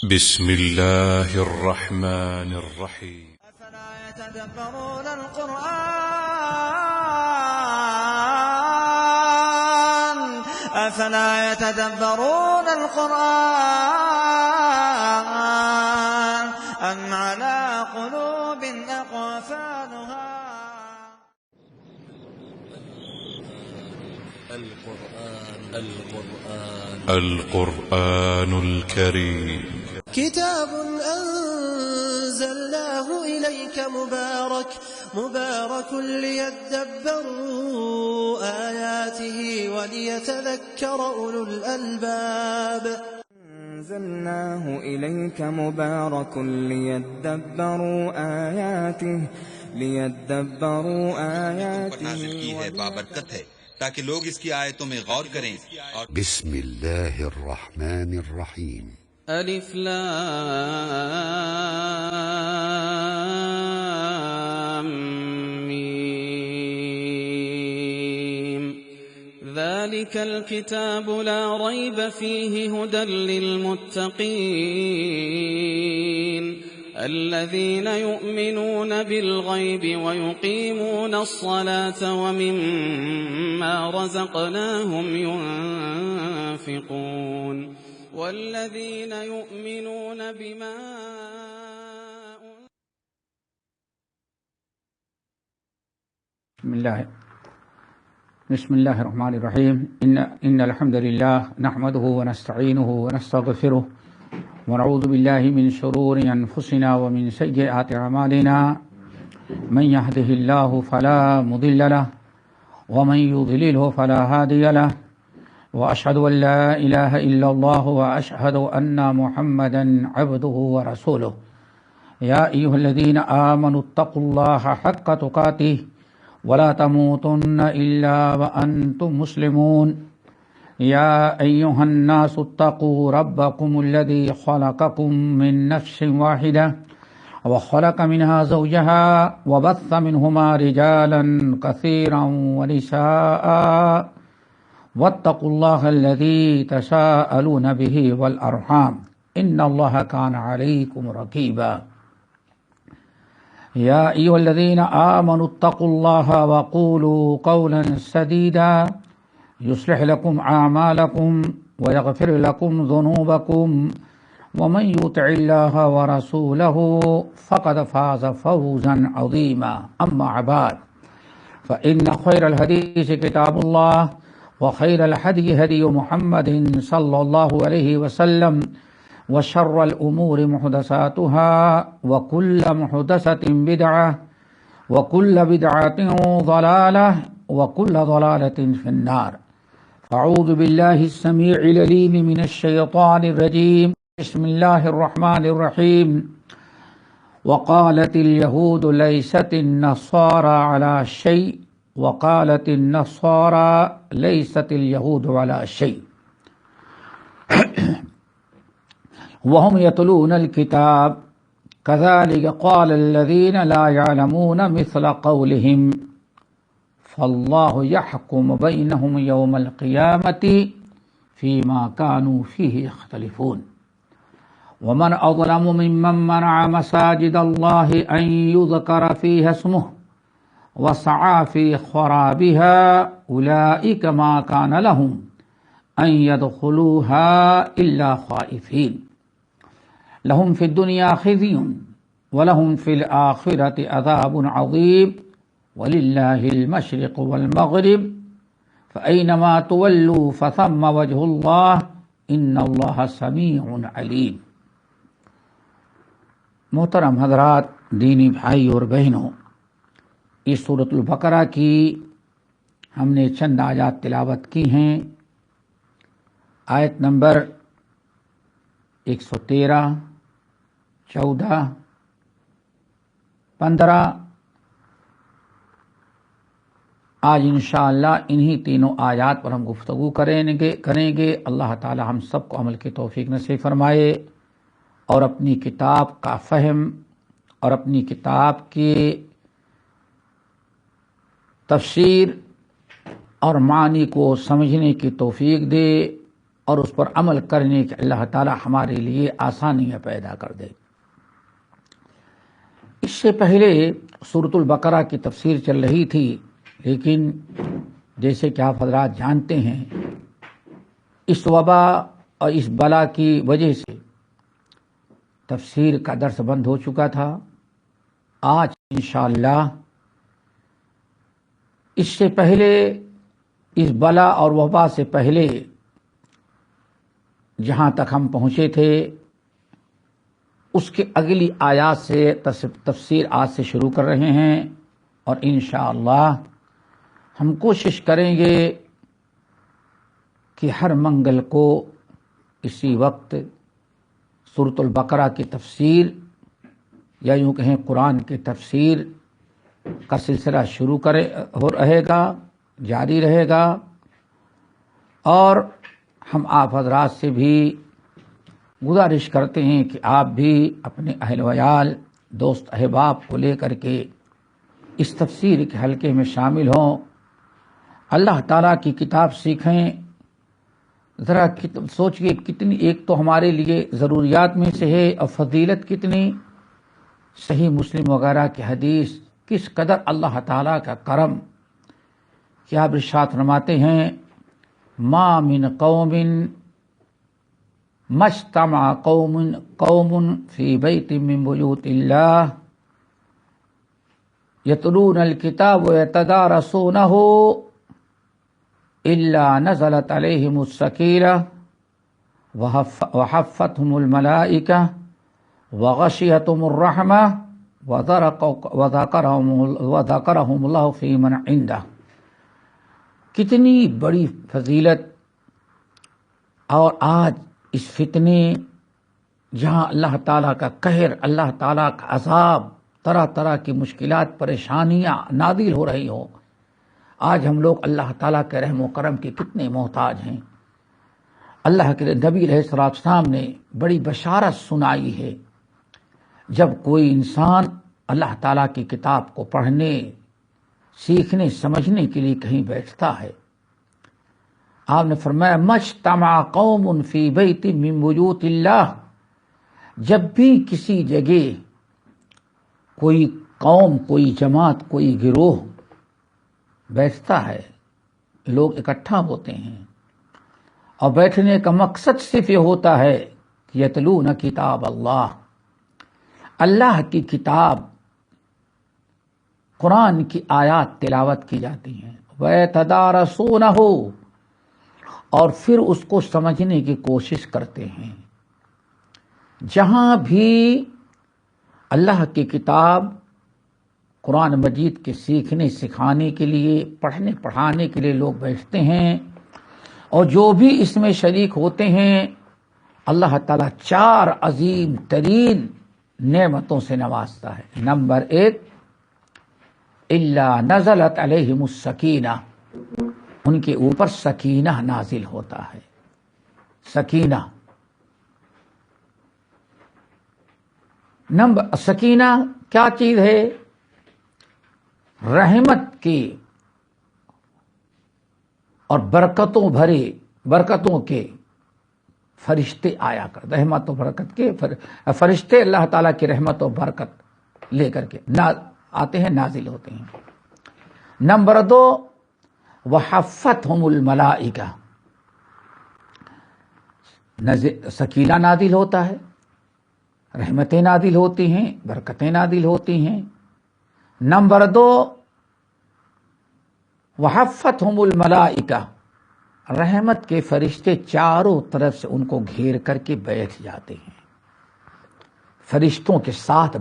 بسم الله الرحمن الرحيم. أفلا يتدبرون القرآن أم على قلوب أقفالها. القرآن الكريم كتاب أنزلناه إليك مبارك ليدبروا آياته وليتذكر أولو الألباب. أنزلناه إليك مبارك ليدبروا آياته نازل کی ہے بابرکت ہے تاکہ لوگ اس کی آیتوں میں غور کریں اور بسم الله الرحمن الرحيم. ألف لام ميم ذلك الكتاب لا ريب فيه هدى للمتقين الذين يؤمنون بالغيب ويقيمون الصلاة ومما رزقناهم ينفقون والذين يؤمنون بما بسم الله الرحمن الرحيم. إن الحمد لله نحمده ونستعينه ونستغفره ونعوذ بالله من شرور أنفسنا ومن سيئات أعمالنا. من يهده الله فلا مضل له ومن يضلله فلا هادي له وأشهد أن لا إله إلا الله وأشهد أن محمدا عبده ورسوله. يا أيها الذين آمنوا اتقوا الله حق تقاته ولا تموتن إلا وأنتم مسلمون. يا أيها الناس اتقوا ربكم الذي خلقكم من نفس واحدة وخلق منها زوجها وبث منهما رجالا كثيرا ونساء واتقوا الله الذي تساءلون به والأرحام إن الله كان عليكم رقيبا. يا أيها الذين آمنوا اتقوا الله وقولوا قولا سديدا يصلح لكم أعمالكم ويغفر لكم ذنوبكم ومن يطع الله ورسوله فقد فاز فوزا عظيما. أما بعد فإن خير الحديث كتاب الله وخير الهدي هدي محمد صلى الله عليه وسلم وشر الأمور محدثاتها وكل محدثة بدعة وكل بدعة ضلالة وكل ضلالة في النار. أعوذ بالله السميع العليم من الشيطان الرجيم. بسم الله الرحمن الرحيم. وقالت اليهود ليست النصارى على شيء وقالت النصارى ليست اليهود على شيء وهم يتلون الكتاب كذلك قال الذين لا يعلمون مثل قولهم فالله يحكم بينهم يوم القيامة فيما كانوا فيه يختلفون. ومن أظلم ممن منع مساجد الله أن يذكر فيها اسمه وسعى في خرابها أولئك ما كان لهم أن يدخلوها إلا خائفين لهم في الدنيا خزي ولهم في الآخرة عذاب عظيم ولله المشرق والمغرب فأينما تولوا فثم وجه الله إن الله سميع عليم. محترم حضرات، دینی بھائی اور بہنوں، اس سورۃ البقرہ کی ہم نے چند آیات تلاوت کی ہیں. آیت نمبر 113، 14، 15. آج انشاءاللہ انہی تینوں آیات پر ہم گفتگو کریں گے. اللہ تعالی ہم سب کو عمل کی توفیق نصیب فرمائے اور اپنی کتاب کا فہم اور اپنی کتاب کے تفسیر اور معنی کو سمجھنے کی توفیق دے اور اس پر عمل کرنے کے اللہ تعالی ہمارے لیے آسانیاں پیدا کر دے۔ اس سے پہلے سورۃ البقرہ کی تفسیر چل رہی تھی، لیکن جیسے کہ آپ حضرات جانتے ہیں اس وبا اور اس بلا کی وجہ سے تفسیر کا درس بند ہو چکا تھا۔ آج انشاءاللہ اس سے پہلے، اس بلا اور وبا سے پہلے جہاں تک ہم پہنچے تھے اس کے اگلی آیات سے تفسیر آج سے شروع کر رہے ہیں، اور انشاءاللہ ہم کوشش کریں گے کہ ہر منگل کو اسی وقت سورۃ البقرہ کی تفسیر یا یوں کہیں قرآن کی تفسیر کا سلسلہ شروع رہے گا، جاری رہے گا، اور ہم آپ حضرات سے بھی گزارش کرتے ہیں کہ آپ بھی اپنے اہل ویال، دوست احباب کو لے کر کے اس تفسیر کے حلقے میں شامل ہوں، اللہ تعالیٰ کی کتاب سیکھیں۔ ذرا سوچئے کتنی ایک تو ہمارے لیے ضروریات میں سے ہے، اور فضیلت کتنی، صحیح مسلم وغیرہ کی حدیث، کس قدر اللہ تعالیٰ کا کرم کہ آپ ارشاد فرماتے ہیں ما من قوم مجتمع قوم فی بیت من بیوت اللہ یتلون الکتاب ویتدارسونہ الا نزلت علیہم السکینہ وحفتہم الملائکہ وغشیتہم الرحمہ وذکرہم اللہ فی من عندہ۔ کتنی بڑی فضیلت، اور آج اس فتنے جہاں اللہ تعالیٰ کا قہر، اللہ تعالیٰ کا عذاب، طرح طرح کی مشکلات، پریشانیاں نازل ہو رہی ہوں، آج ہم لوگ اللہ تعالیٰ کے رحم و کرم کے کتنے محتاج ہیں۔ اللہ کے نبی علیہ السلام نے بڑی بشارت سنائی ہے، جب کوئی انسان اللہ تعالیٰ کی کتاب کو پڑھنے، سیکھنے، سمجھنے کے لیے کہیں بیٹھتا ہے، آپ نے فرمایا مجتمع قوم فی بیت من بیوت اللہ، جب بھی کسی جگہ کوئی قوم، کوئی جماعت، کوئی گروہ بیٹھتا ہے، لوگ اکٹھا ہوتے ہیں، اور بیٹھنے کا مقصد صرف یہ ہوتا ہے کہ یتلون کتاب اللہ، اللہ کی کتاب، قرآن کی آیات تلاوت کی جاتی ہیں، وَيَتَدَارَسُونَهُ، اور پھر اس کو سمجھنے کی کوشش کرتے ہیں۔ جہاں بھی اللہ کی کتاب قرآن مجید کے سیکھنے، سکھانے کے لیے، پڑھنے پڑھانے کے لیے لوگ بیٹھتے ہیں، اور جو بھی اس میں شریک ہوتے ہیں، اللہ تعالیٰ 4 عظیم ترین نعمتوں سے نوازتا ہے۔ نمبر 1، الا نزلت علیہم السکینہ، ان کے اوپر سکینہ نازل ہوتا ہے۔ سکینہ، سکینہ کیا چیز ہے؟ رحمت کے اور برکتوں کے فرشتے آیا کر، رحمت و برکت کے فرشتے اللہ تعالیٰ کی رحمت و برکت لے کر کے آتے ہیں، نازل ہوتے ہیں۔ نمبر 2، وحفتہم الملائکہ، سکینہ نازل ہوتا ہے، رحمتیں نازل ہوتی ہیں، برکتیں نازل ہوتی ہیں۔ نمبر 2، وحفتہم الملائکہ، رحمت کے فرشتے چاروں طرف سے ان کو گھیر کر کے بیٹھ جاتے ہیں، فرشتوں کے ساتھ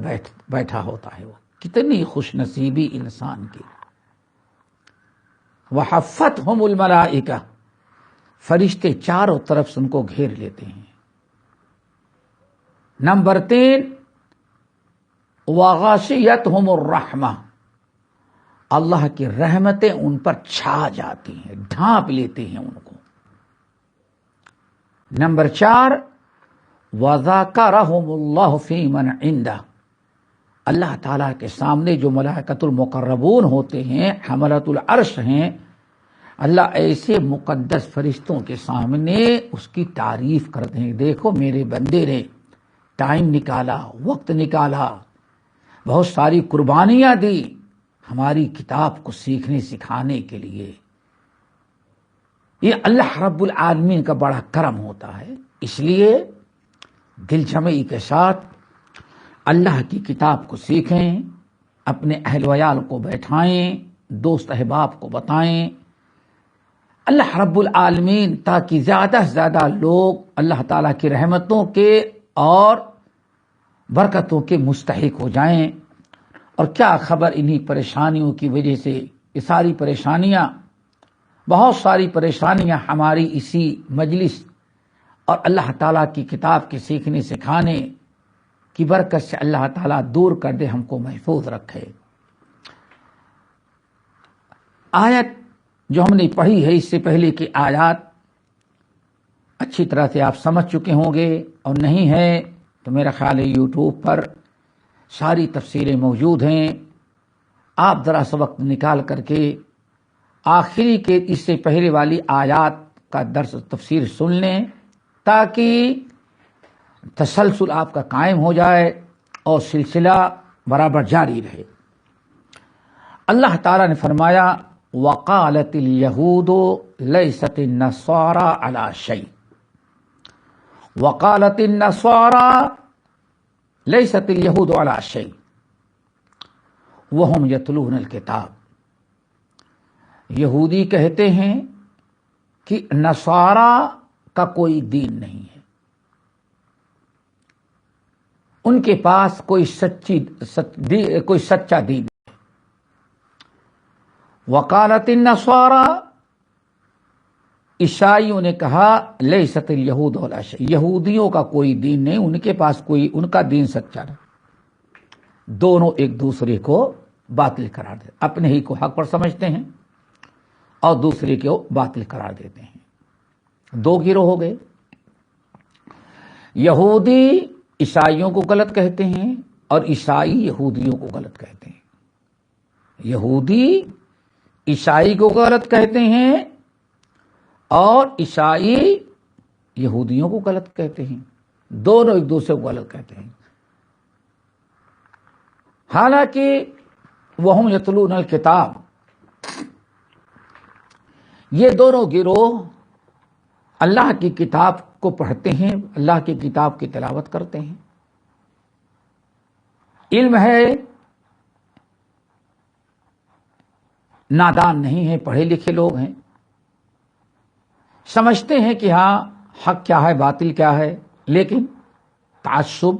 بیٹھا ہوتا ہے وہ۔ کتنی خوش نصیبی انسان کی۔ وحفتہم الملائکہ، فرشتے چاروں طرف سے ان کو گھیر لیتے ہیں۔ نمبر 3، وغاشیتہم الرحمہ، اللہ کی رحمتیں ان پر چھا جاتی ہیں، ڈھانپ لیتے ہیں ان کو۔ نمبر 4، وذکرہم اللہ فی من عندہ، اللہ تعالیٰ کے سامنے جو ملائکۃ المقربون ہوتے ہیں، حملۃ العرش ہیں، اللہ ایسے مقدس فرشتوں کے سامنے اس کی تعریف کرتے ہیں، دیکھو میرے بندے نے ٹائم نکالا، وقت نکالا، بہت ساری قربانیاں دی ہماری کتاب کو سیکھنے سکھانے کے لیے۔ یہ اللہ رب العالمین کا بڑا کرم ہوتا ہے، اس لیے دل جمعی کے ساتھ اللہ کی کتاب کو سیکھیں، اپنے اہل ویال کو بیٹھائیں، دوست احباب کو بتائیں۔ اللہ رب العالمین تاکہ زیادہ سے زیادہ لوگ اللہ تعالیٰ کی رحمتوں کے اور برکتوں کے مستحق ہو جائیں۔ اور کیا خبر انہی پریشانیوں کی وجہ سے، یہ ساری پریشانیاں، بہت ساری پریشانیاں ہماری اسی مجلس اور اللہ تعالیٰ کی کتاب کے سیکھنے سکھانے کی برکت سے اللہ تعالیٰ دور کر دے، ہم کو محفوظ رکھے۔ آیت جو ہم نے پڑھی ہے، اس سے پہلے کی آیات اچھی طرح سے آپ سمجھ چکے ہوں گے، اور نہیں ہے تو میرا خیال ہے یوٹیوب پر ساری تفسیریں موجود ہیں، آپ ذرا سا وقت نکال کر کے آخری کے اس سے پہلے والی آیات کا درس تفسیر سن لیں، تاکہ تسلسل آپ کا قائم ہو جائے اور سلسلہ برابر جاری رہے۔ اللہ تعالیٰ نے فرمایا وقالت اليہود لیست النصارى على شيء، وقالت النصارى لیست اليہود على شيء وهم يتلون الكتاب۔ یہودی کہتے ہیں کہ نصارہ کا کوئی دین نہیں ہے، ان کے پاس کوئی سچا دین ہے۔ وقالت النصارى، عیسائیوں نے کہا لیست الیہود ولا شیء، یہودیوں کا کوئی دین نہیں، ان کے پاس کوئی ان کا دین سچا نہیں۔ دونوں ایک دوسرے کو باطل قرار دیتے، اپنے ہی کو حق پر سمجھتے ہیں اور دوسرے کو باطل قرار دیتے ہیں۔ دو گروہ ہو گئے، یہودی عیسائیوں کو غلط کہتے ہیں اور عیسائی یہودیوں کو غلط کہتے ہیں۔ یہودی عیسائی کو غلط کہتے ہیں اور عیسائی یہودیوں کو غلط کہتے ہیں، دونوں ایک دوسرے کو غلط کہتے ہیں۔ حالانکہ وہم یتلون الکتاب، یہ دونوں گروہ اللہ کی کتاب کو پڑھتے ہیں، اللہ کی کتاب کی تلاوت کرتے ہیں، علم ہے، نادان نہیں ہیں، پڑھے لکھے لوگ ہیں، سمجھتے ہیں کہ ہاں حق کیا ہے باطل کیا ہے، لیکن تعصب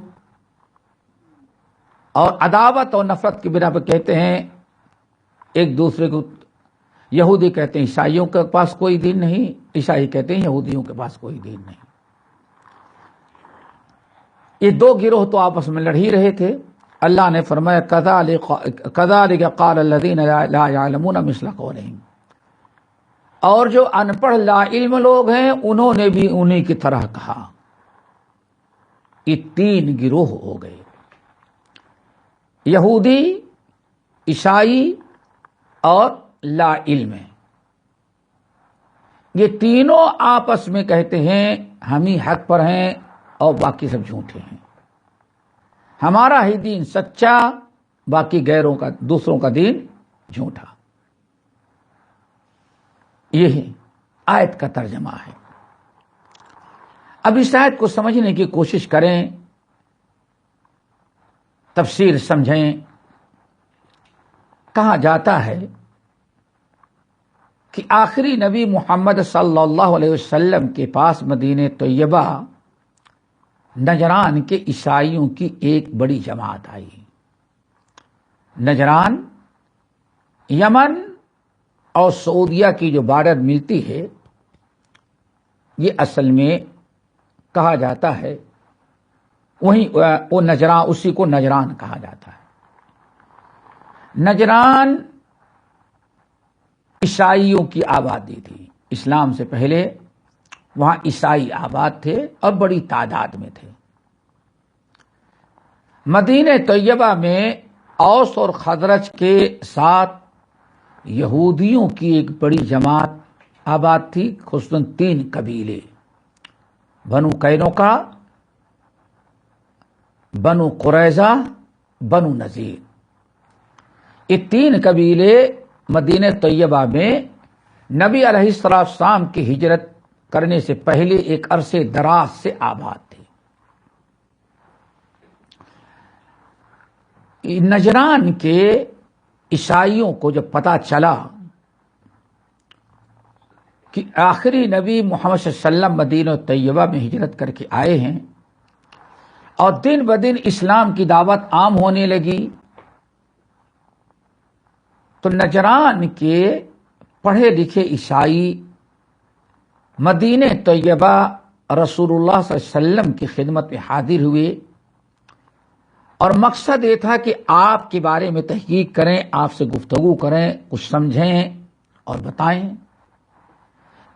اور عداوت اور نفرت کی بنا پر کہتے ہیں ایک دوسرے کو۔ یہودی کہتے ہیں عیسائیوں کے پاس کوئی دین نہیں، عیسائی کہتے ہیں یہودیوں کے پاس کوئی دین نہیں۔ یہ دو گروہ تو آپس میں لڑ ہی رہے تھے۔ اللہ نے فرمایا کذالک قال الذین لا یعلمون مثل قولہم، اور جو ان پڑھ لا علم لوگ ہیں انہوں نے بھی انہی کی طرح کہا۔ یہ تین گروہ ہو گئے، یہودی، عیسائی اور لا علم ہے۔ یہ تینوں آپس میں کہتے ہیں ہم ہی حق پر ہیں اور باقی سب جھوٹے ہیں، ہمارا ہی دین سچا، باقی غیروں کا، دوسروں کا دین جھوٹا۔ یہ آیت کا ترجمہ ہے۔ اب اس آیت کو سمجھنے کی کوشش کریں، تفسیر سمجھیں۔ کہا جاتا ہے کہ آخری نبی محمد صلی اللہ علیہ وسلم کے پاس مدینہ طیبہ نجران کے عیسائیوں کی ایک بڑی جماعت آئی۔ نجران یمن اور سعودیہ کی جو بارڈر ملتی ہے، یہ اصل میں کہا جاتا ہے وہیں وہ نجران، اسی کو نجران کہا جاتا ہے۔ نجران عیسائیوں کی آبادی تھی، اسلام سے پہلے وہاں عیسائی آباد تھے اور بڑی تعداد میں تھے۔ مدینہ طیبہ میں اوس اور خزرج کے ساتھ یہودیوں کی ایک بڑی جماعت آباد تھی خصوصاً 3 قبیلے، بنو قینوقا، بنو قریظہ، بنو نذیر۔ یہ 3 قبیلے مدینہ طیبہ میں نبی علیہ السلام کی ہجرت کرنے سے پہلے ایک عرصے دراز سے آباد تھے۔ نجران کے عیسائیوں کو جب پتہ چلا کہ آخری نبی محمد صلی اللہ علیہ وسلم مدینہ طیبہ میں ہجرت کر کے آئے ہیں اور دن بدن اسلام کی دعوت عام ہونے لگی، تو نجران کے پڑھے لکھے عیسائی مدینہ طیبہ رسول اللہ صلی اللہ علیہ وسلم کی خدمت میں حاضر ہوئے، اور مقصد یہ تھا کہ آپ کے بارے میں تحقیق کریں، آپ سے گفتگو کریں، کچھ سمجھیں اور بتائیں،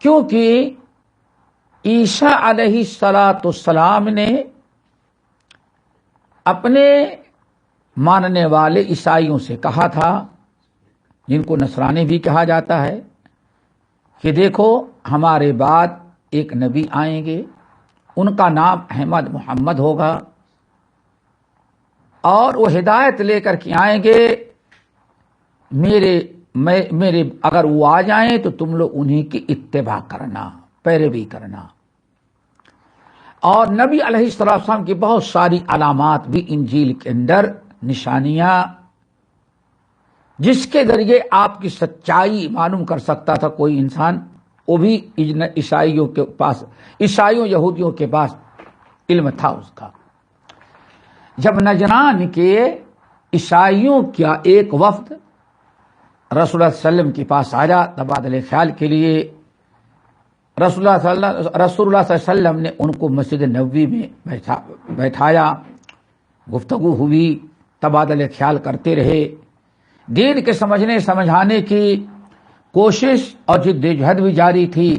کیونکہ عیسیٰ علیہ السلام نے اپنے ماننے والے عیسائیوں سے کہا تھا، جن کو نصرانی بھی کہا جاتا ہے، کہ دیکھو ہمارے بعد ایک نبی آئیں گے، ان کا نام احمد محمد ہوگا، اور وہ ہدایت لے کر کے آئیں گے، میرے اگر وہ آ جائیں تو تم لوگ انہی کی اتباع کرنا، پیروی کرنا۔ اور نبی علیہ السلام کی بہت ساری علامات بھی انجیل کے اندر، نشانیاں، جس کے ذریعے آپ کی سچائی معلوم کر سکتا تھا کوئی انسان، وہ بھی عیسائیوں یہودیوں کے پاس علم تھا اس کا۔ جب نجران کے عیسائیوں کا ایک وفد رسول اللہ صلی اللہ علیہ وسلم کے پاس آیا تبادلہ خیال کے لیے، رسول اللہ صلی اللہ علیہ وسلم نے ان کو مسجد نبوی میں بیٹھایا، گفتگو ہوئی، تبادلہ خیال کرتے رہے، دین کے سمجھانے کی کوشش اور جدوجہد بھی جاری تھی۔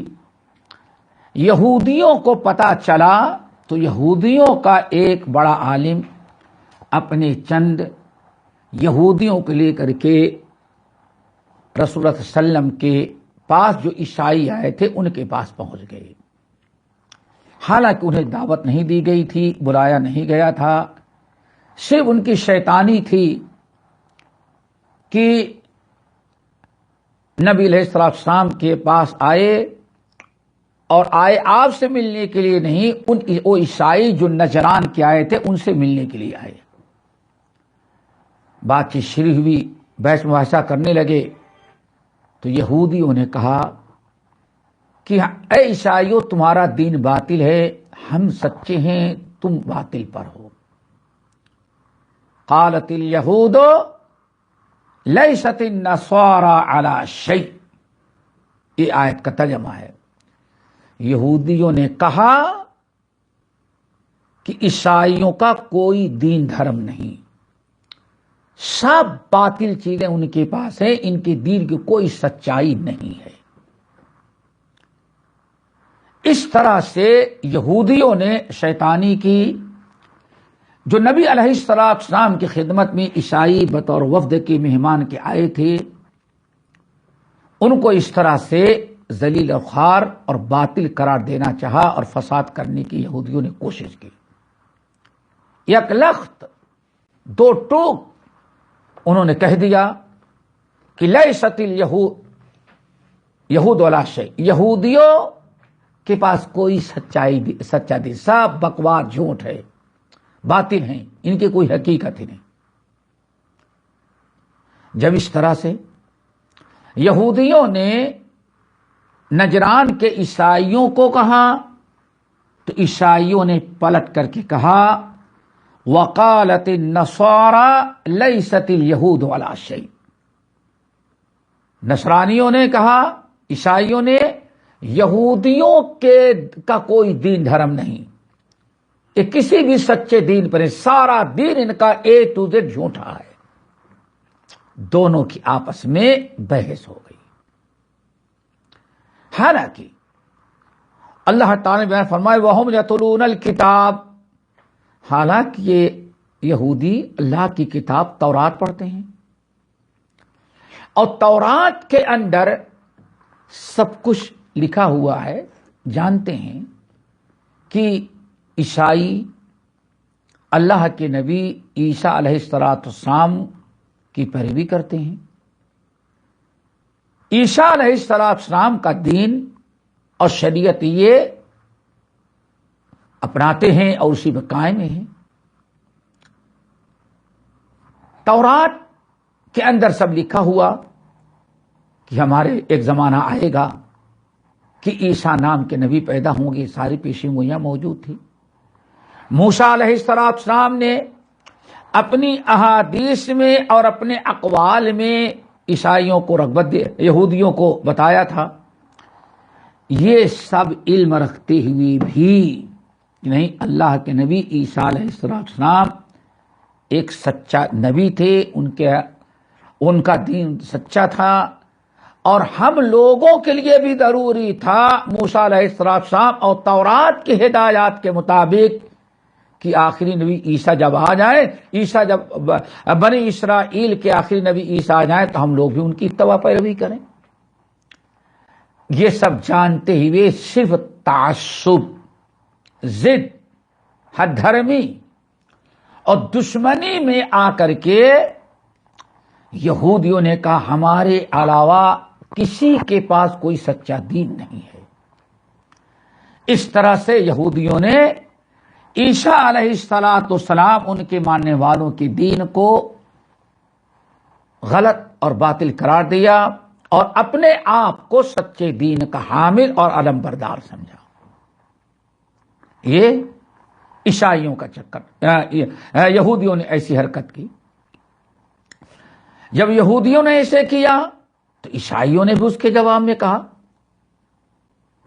یہودیوں کو پتہ چلا تو یہودیوں کا ایک بڑا عالم اپنے چند یہودیوں کو لے کر کے رسول اللہ صلی اللہ علیہ وسلم کے پاس، جو عیسائی آئے تھے ان کے پاس پہنچ گئے، حالانکہ انہیں دعوت نہیں دی گئی تھی، بلایا نہیں گیا تھا، صرف ان کی شیطانی تھی کہ نبی علیہ السلام کے پاس آئے، اور آئے آپ سے ملنے کے لیے نہیں، وہ عیسائی جو نجران کے آئے تھے ان سے ملنے کے لیے آئے۔ بات چیت شروع ہوئی، بحث مباحثہ کرنے لگے، تو یہودیوں نے کہا کہ اے عیسائیوں، تمہارا دین باطل ہے، ہم سچے ہیں، تم باطل پر ہو۔ قالت الیہود لیست النصارى علی شیء، یہ آیت کا ترجمہ ہے۔ یہودیوں نے کہا کہ عیسائیوں کا کوئی دین دھرم نہیں، سب باطل چیزیں ان کے پاس ہیں، ان کے دین کی کوئی سچائی نہیں ہے۔ اس طرح سے یہودیوں نے شیطانی کی۔ جو نبی علیہ السلام کی خدمت میں عیسائی بطور وفد کے مہمان کے آئے تھے، ان کو اس طرح سے ذلیل و خوار اور باطل قرار دینا چاہا اور فساد کرنے کی یہودیوں نے کوشش کی۔ یک لخت دو ٹوک انہوں نے کہہ دیا کہ لیست یہود ولا شیء، یہودیوں کے پاس کوئی سچا دین، سب بکواس جھوٹ ہے، باطل ہیں، ان کی کوئی حقیقت ہی نہیں۔ جب اس طرح سے یہودیوں نے نجران کے عیسائیوں کو کہا، تو عیسائیوں نے پلٹ کر کے کہا وقالت النصارى لیست الیہود ولا شیء، نصرانیوں نے کہا، عیسائیوں نے، یہودیوں کا کوئی دین دھرم نہیں، یہ کسی بھی سچے دین پر، سارا دین ان کا A to Z جھوٹا ہے۔ دونوں کی آپس میں بحث ہو گئی۔ حالانکہ اللہ تعالی نے بیان فرمائے وَهُمْ يَتْلُونَ الْكِتَابَ، حالانکہ یہ یہودی اللہ کی کتاب تورات پڑھتے ہیں، اور تورات کے اندر سب کچھ لکھا ہوا ہے، جانتے ہیں کہ عیسائی اللہ کے نبی عیسیٰ علیہ السلام کی پیروی کرتے ہیں. عیسیٰ علیہ السلام کا دین اور شریعت یہ اپناتے ہیں اور اسی میں قائم ہیں. تورات کے اندر سب لکھا ہوا کہ ہمارے ایک زمانہ آئے گا کہ عیسیٰ نام کے نبی پیدا ہوں گے، ساری پیشین گوئیاں موجود تھی. موسیٰ علیہ السلام نے اپنی احادیث میں اور اپنے اقوال میں عیسائیوں کو رغبت یہودیوں کو بتایا تھا. یہ سب علم رکھتے ہوئے بھی نہیں، اللہ کے نبی عیسیٰ علیہ السلام ایک سچا نبی تھے، ان کا دین سچا تھا، اور ہم لوگوں کے لیے بھی ضروری تھا موسیٰ علیہ السلام اور تورات کی ہدایات کے مطابق کہ آخری نبی عیسیٰ جب آ جائے، عیسیٰ جب بنی اسرائیل کے آخری نبی عیسیٰ آ جائیں تو ہم لوگ بھی ان کی اتباع پیروی کریں. یہ سب جانتے ہوئے صرف تعصب، ضد، حد دھرمی اور دشمنی میں آ کر کے یہودیوں نے کہا ہمارے علاوہ کسی کے پاس کوئی سچا دین نہیں ہے. اس طرح سے یہودیوں نے عیسیٰ علیہ السلام ان کے ماننے والوں کے دین کو غلط اور باطل قرار دیا اور اپنے آپ کو سچے دین کا حامل اور علم بردار سمجھا. یہ عیسائیوں کا چکر، یہودیوں نے ایسی حرکت کی. جب یہودیوں نے ایسے کیا تو عیسائیوں نے بھی اس کے جواب میں کہا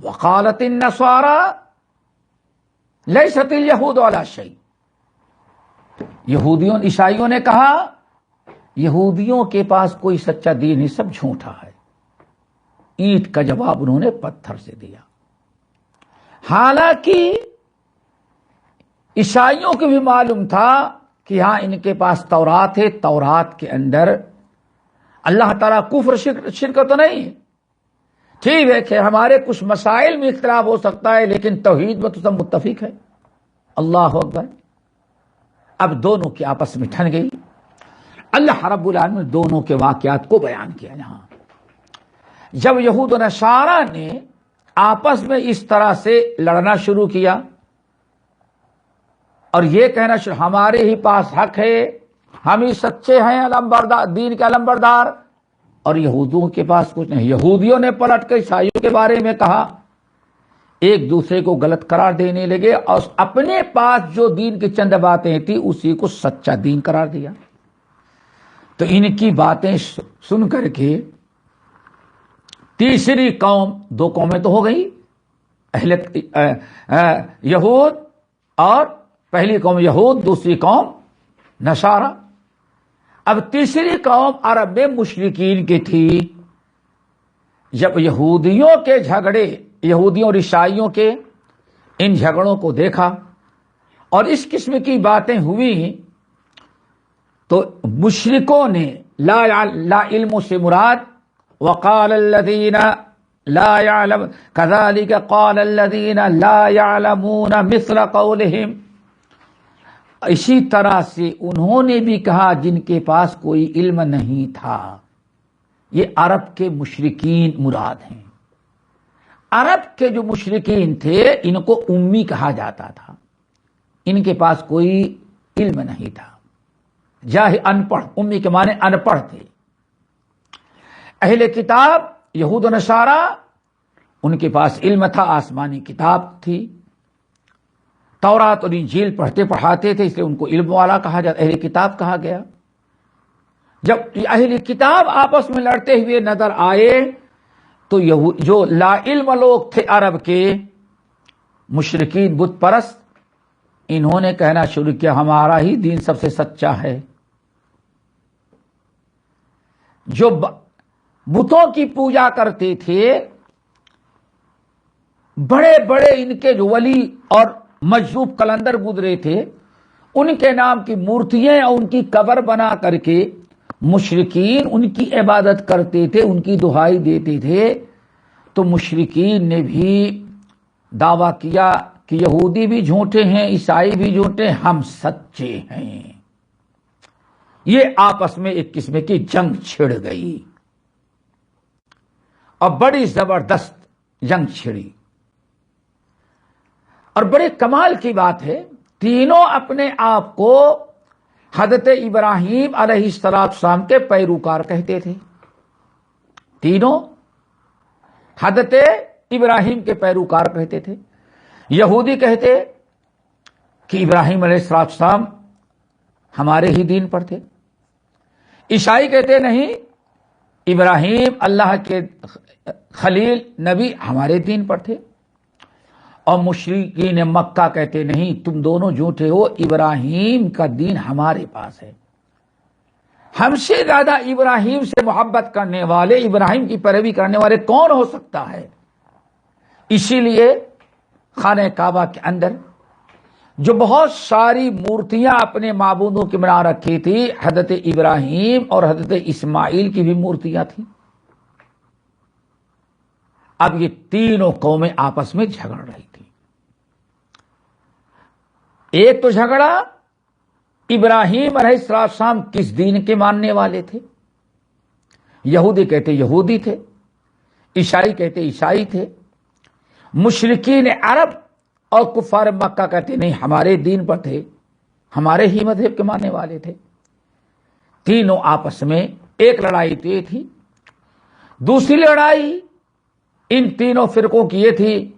وقالت النصارى لیست الیہود علی شیء. عیسائیوں نے کہا یہودیوں کے پاس کوئی سچا دین نہیں، سب جھوٹا ہے. اینٹ کا جواب انہوں نے پتھر سے دیا. حالانکہ عیسائیوں کو بھی معلوم تھا کہ ہاں ان کے پاس تورات ہے، تورات کے اندر اللہ تعالیٰ کفر شرک تو نہیں ہے. ٹھیک ہے کہ ہمارے کچھ مسائل میں اختلاف ہو سکتا ہے لیکن توحید میں تو سب متفق ہے. اللہ اکبر. اب دونوں کی آپس میں ٹھن گئی. اللہ رب العالمین نے دونوں کے واقعات کو بیان کیا. یہاں جب یہود و نصارہ نے آپس میں اس طرح سے لڑنا شروع کیا اور یہ کہنا ہمارے ہی پاس حق ہے، ہم ہی سچے ہیں، علم بردار، دین کے علم بردار، اور یہودیوں کے پاس کچھ نہیں. یہودیوں نے پلٹ کر عیسائیوں کے بارے میں کہا، ایک دوسرے کو غلط قرار دینے لگے اور اپنے پاس جو دین کی چند باتیں تھیں اسی کو سچا دین قرار دیا. تو ان کی باتیں سن کر کے تیسری قوم، دو قومیں تو ہو گئی، یہود، اور پہلی قوم یہود، دوسری قوم نصارہ. اب تیسری قوم عرب میں مشرکین کی تھی. جب یہودیوں کے جھگڑے، یہودیوں اور عیسائیوں کے ان جھگڑوں کو دیکھا اور اس قسم کی باتیں ہوئی تو مشرکوں نے لا علم سے مراد وقال الذین لا يعلم كذلك قال الذین لا يعلمون مثل قولهم، اسی طرح سے انہوں نے بھی کہا جن کے پاس کوئی علم نہیں تھا. یہ عرب کے مشرکین مراد ہیں. عرب کے جو مشرکین تھے ان کو امی کہا جاتا تھا، ان کے پاس کوئی علم نہیں تھا، ان پڑھ. امی کے معنی ان پڑھ تھے. اہل کتاب یہود و نصارہ ان کے پاس علم تھا، آسمانی کتاب تھی، تورات اور انجیل پڑھتے پڑھاتے تھے، اس لیے ان کو علم والا کہا جاتا، اہل کتاب کہا گیا. جب اہل کتاب آپس میں لڑتے ہوئے نظر آئے تو جو لا علم لوگ تھے عرب کے مشرکین بت پرست، انہوں نے کہنا شروع کیا ہمارا ہی دین سب سے سچا ہے. جو بتوں کی پوجا کرتے تھے، بڑے بڑے ان کے جو ولی اور مجذوب قلندر گزرے تھے، ان کے نام کی مورتیاں اور ان کی قبر بنا کر کے مشرکین ان کی عبادت کرتے تھے، ان کی دہائی دیتے تھے. تو مشرکین نے بھی دعویٰ کیا کہ یہودی بھی جھوٹے ہیں، عیسائی بھی جھوٹے ہیں، ہم سچے ہیں۔ یہ آپس میں ایک قسم کی جنگ چھڑ گئی اور بڑی زبردست جنگ چھڑی۔ اور بڑے کمال کی بات ہے، تینوں اپنے آپ کو حضرت ابراہیم علیہ السلام کے پیروکار کہتے تھے۔ تینوں حضرت ابراہیم کے پیروکار کہتے تھے۔ یہودی کہتے کہ ابراہیم علیہ السلام ہمارے ہی دین پر تھے، عیسائی کہتے نہیں، ابراہیم اللہ کے خلیل نبی ہمارے دین پر تھے، اور مشرکین مکہ کہتے نہیں، تم دونوں جھوٹے ہو، ابراہیم کا دین ہمارے پاس ہے۔ ہم سے زیادہ ابراہیم سے محبت کرنے والے، ابراہیم کی پیروی کرنے والے کون ہو سکتا ہے؟ اسی لیے خانہ کعبہ کے اندر جو بہت ساری مورتیاں اپنے معبودوں کی بنا رکھی تھی، حضرت ابراہیم اور حضرت اسماعیل کی بھی مورتیاں تھیں۔ اب یہ تینوں قومیں آپس میں جھگڑ رہی تھی۔ ایک تو جھگڑا ابراہیم علیہ السلام کس دین کے ماننے والے تھے، یہودی کہتے یہودی تھے، عیسائی کہتے عیسائی تھے، مشرکین عرب اور کفار مکہ کہتے نہیں، ہمارے دین پر تھے، ہمارے ہی مذہب کے ماننے والے تھے۔ تینوں آپس میں ایک لڑائی تو یہ تھی۔ دوسری لڑائی ان تینوں فرقوں کی یہ تھی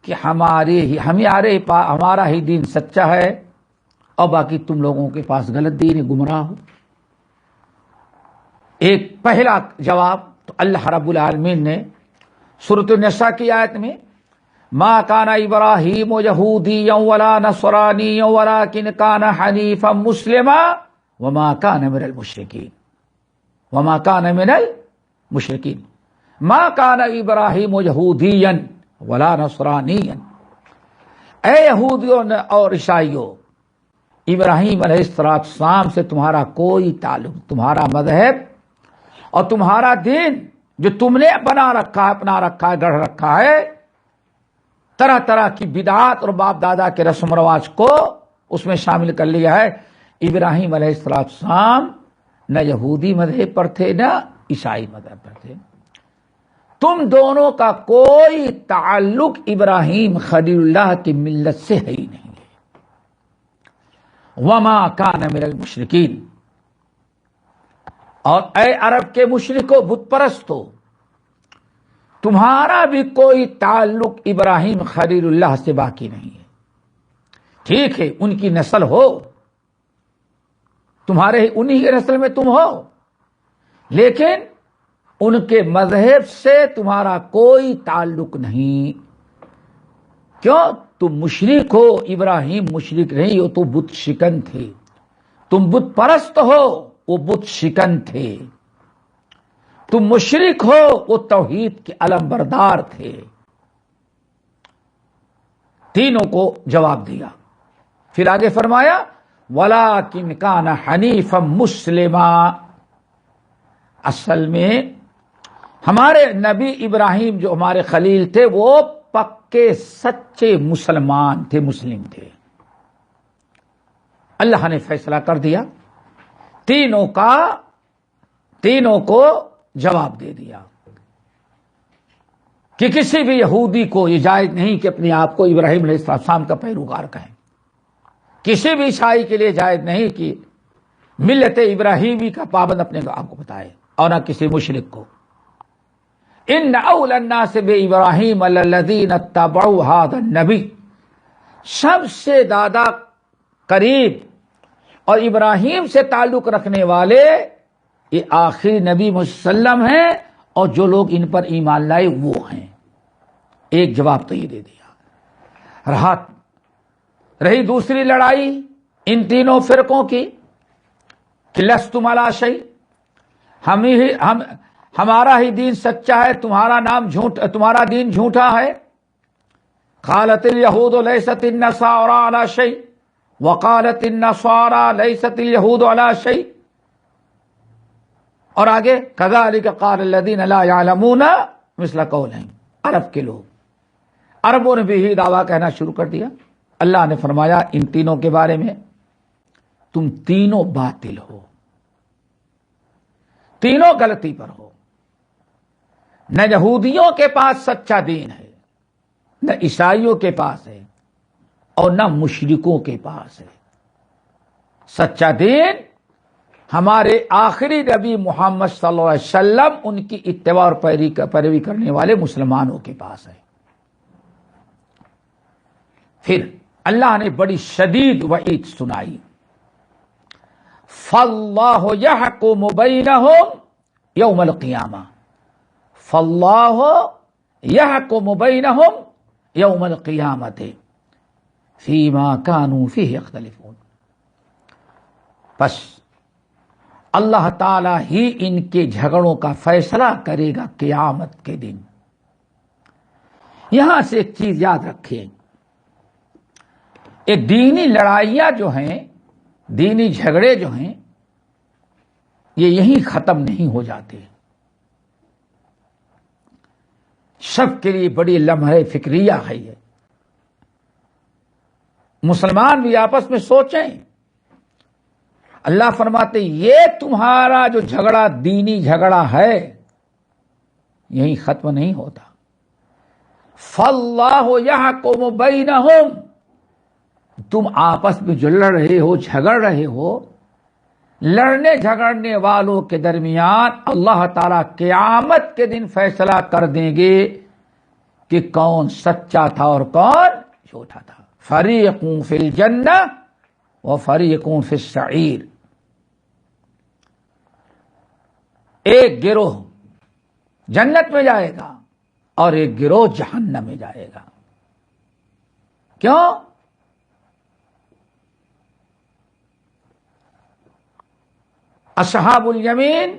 کہ ہمارا ہی دین سچا ہے اور باقی تم لوگوں کے پاس غلط دین ہے، گمراہ ہو۔ ایک پہلا جواب تو اللہ رب العالمین نے سورۃ النساء کی آیت میں ما کان ابراہیم یہودیا ولا نصرانیا ولکن کان حنیفا مسلما وما کان من المشرکین ما کان ابراہیم یہودیا ولا نصرانیا۔ اے یہودیوں اور عیسائیوں، ابراہیم علیہ السلام سے تمہارا کوئی تعلق، تمہارا مذہب اور تمہارا دین جو تم نے بنا رکھا ہے، اپنا رکھا ہے، گڑھ رکھا ہے، طرح طرح کی بدعات اور باپ دادا کے رسم و رواج کو اس میں شامل کر لیا ہے۔ ابراہیم علیہ السلام نہ یہودی مذہب پر تھے نہ عیسائی مذہب پر تھے۔ تم دونوں کا کوئی تعلق ابراہیم خلیل اللہ کی ملت سے ہے ہی نہیں ہے۔ وما کان من المشرکین، اور اے عرب کے مشرکو، بت پرستو، تمہارا بھی کوئی تعلق ابراہیم خلیل اللہ سے باقی نہیں ہے۔ ٹھیک ہے ان کی نسل ہو، تمہارے انہی کی نسل میں تم ہو، لیکن ان کے مذہب سے تمہارا کوئی تعلق نہیں۔ کیوں؟ تم مشرک ہو، ابراہیم مشرک نہیں ہو، تو بت شکن تھے۔ تم بت پرست ہو، وہ بت شکن تھے۔ تم مشرک ہو، وہ توحید کے علم بردار تھے۔ تینوں کو جواب دیا۔ پھر آگے فرمایا وَلَٰكِنْ كَانَ حَنِيفًا مُسْلِمًا، اصل میں ہمارے نبی ابراہیم جو ہمارے خلیل تھے وہ پکے سچے مسلمان تھے، مسلم تھے۔ اللہ نے فیصلہ کر دیا، تینوں کو جواب دے دیا کہ کسی بھی یہودی کو یہ جائز نہیں کہ اپنے آپ کو ابراہیم علیہ السلام کا پیروکار کہیں، کسی بھی عیسائی کے لیے جائز نہیں کہ ملت ابراہیمی کا پابند اپنے آپ کو بتائے، اور نہ کسی مشرک کو۔ ان اول الناس بابراہیم الذین اتبعوا ھذا النبی، سب سے زیادہ قریب اور ابراہیم سے تعلق رکھنے والے یہ آخری نبی مسلم ہیں، اور جو لوگ ان پر ایمان لائے وہ ہیں۔ ایک جواب تو یہ دے دیا۔ رہی دوسری لڑائی ان تینوں فرقوں کی کہ لستم علی شیء، ہمارا ہی دین سچا ہے، تمہارا دین جھوٹا ہے۔ قالت الیہود لیست النصارى علی شیء وقالت النصارى لیست الیہود علی شیء، اور آگے کذالک قال الذین لا یعلمون مثل قولہم، عرب کے لوگ، عربوں نے بھی یہی دعویٰ کہنا شروع کر دیا۔ اللہ نے فرمایا ان تینوں کے بارے میں تم تینوں باطل ہو، تینوں غلطی پر ہو۔ نہ یہودیوں کے پاس سچا دین ہے، نہ عیسائیوں کے پاس ہے، اور نہ مشرکوں کے پاس ہے۔ سچا دین ہمارے آخری نبی محمد صلی اللہ علیہ وسلم، ان کی اتباع اور پیروی کرنے والے مسلمانوں کے پاس ہے۔ پھر اللہ نے بڑی شدید وعید سنائی، فَاللَّهُ يَحْكُمُ بَيْنَهُمْ يَوْمَ الْقِيَامَةِ، فَاللَّهُ يَحْكُمُ بَيْنَهُمْ يَوْمَ الْقِيَامَةِ فِيمَا كَانُوا فِيهِ يَخْتَلِفُونَ۔ بس اللہ تعالی ہی ان کے جھگڑوں کا فیصلہ کرے گا قیامت کے دن۔ یہاں سے ایک چیز یاد رکھیں، یہ دینی لڑائیاں جو ہیں، دینی جھگڑے جو ہیں، یہ یہیں ختم نہیں ہو جاتے۔ سب کے لیے بڑی لمحہ فکریہ ہے یہ۔ مسلمان بھی آپس میں سوچیں۔ اللہ فرماتے یہ تمہارا جو جھگڑا دینی جھگڑا ہے یہیں ختم نہیں ہوتا۔ فَاللَّهُ يَحْكُمُ بَيْنَهُمْ، تم آپس میں جو لڑ رہے ہو، جھگڑ رہے ہو، لڑنے جھگڑنے والوں کے درمیان اللہ تعالیٰ قیامت کے دن فیصلہ کر دیں گے کہ کون سچا تھا اور کون جھوٹا تھا۔ فَرِيقٌ فِي الْجَنَّةِ وَفَرِيقٌ فِي السَّعِيرِ، ایک گروہ جنت میں جائے گا اور ایک گروہ جہنم میں جائے گا۔ کیوں؟ اصحاب الیمین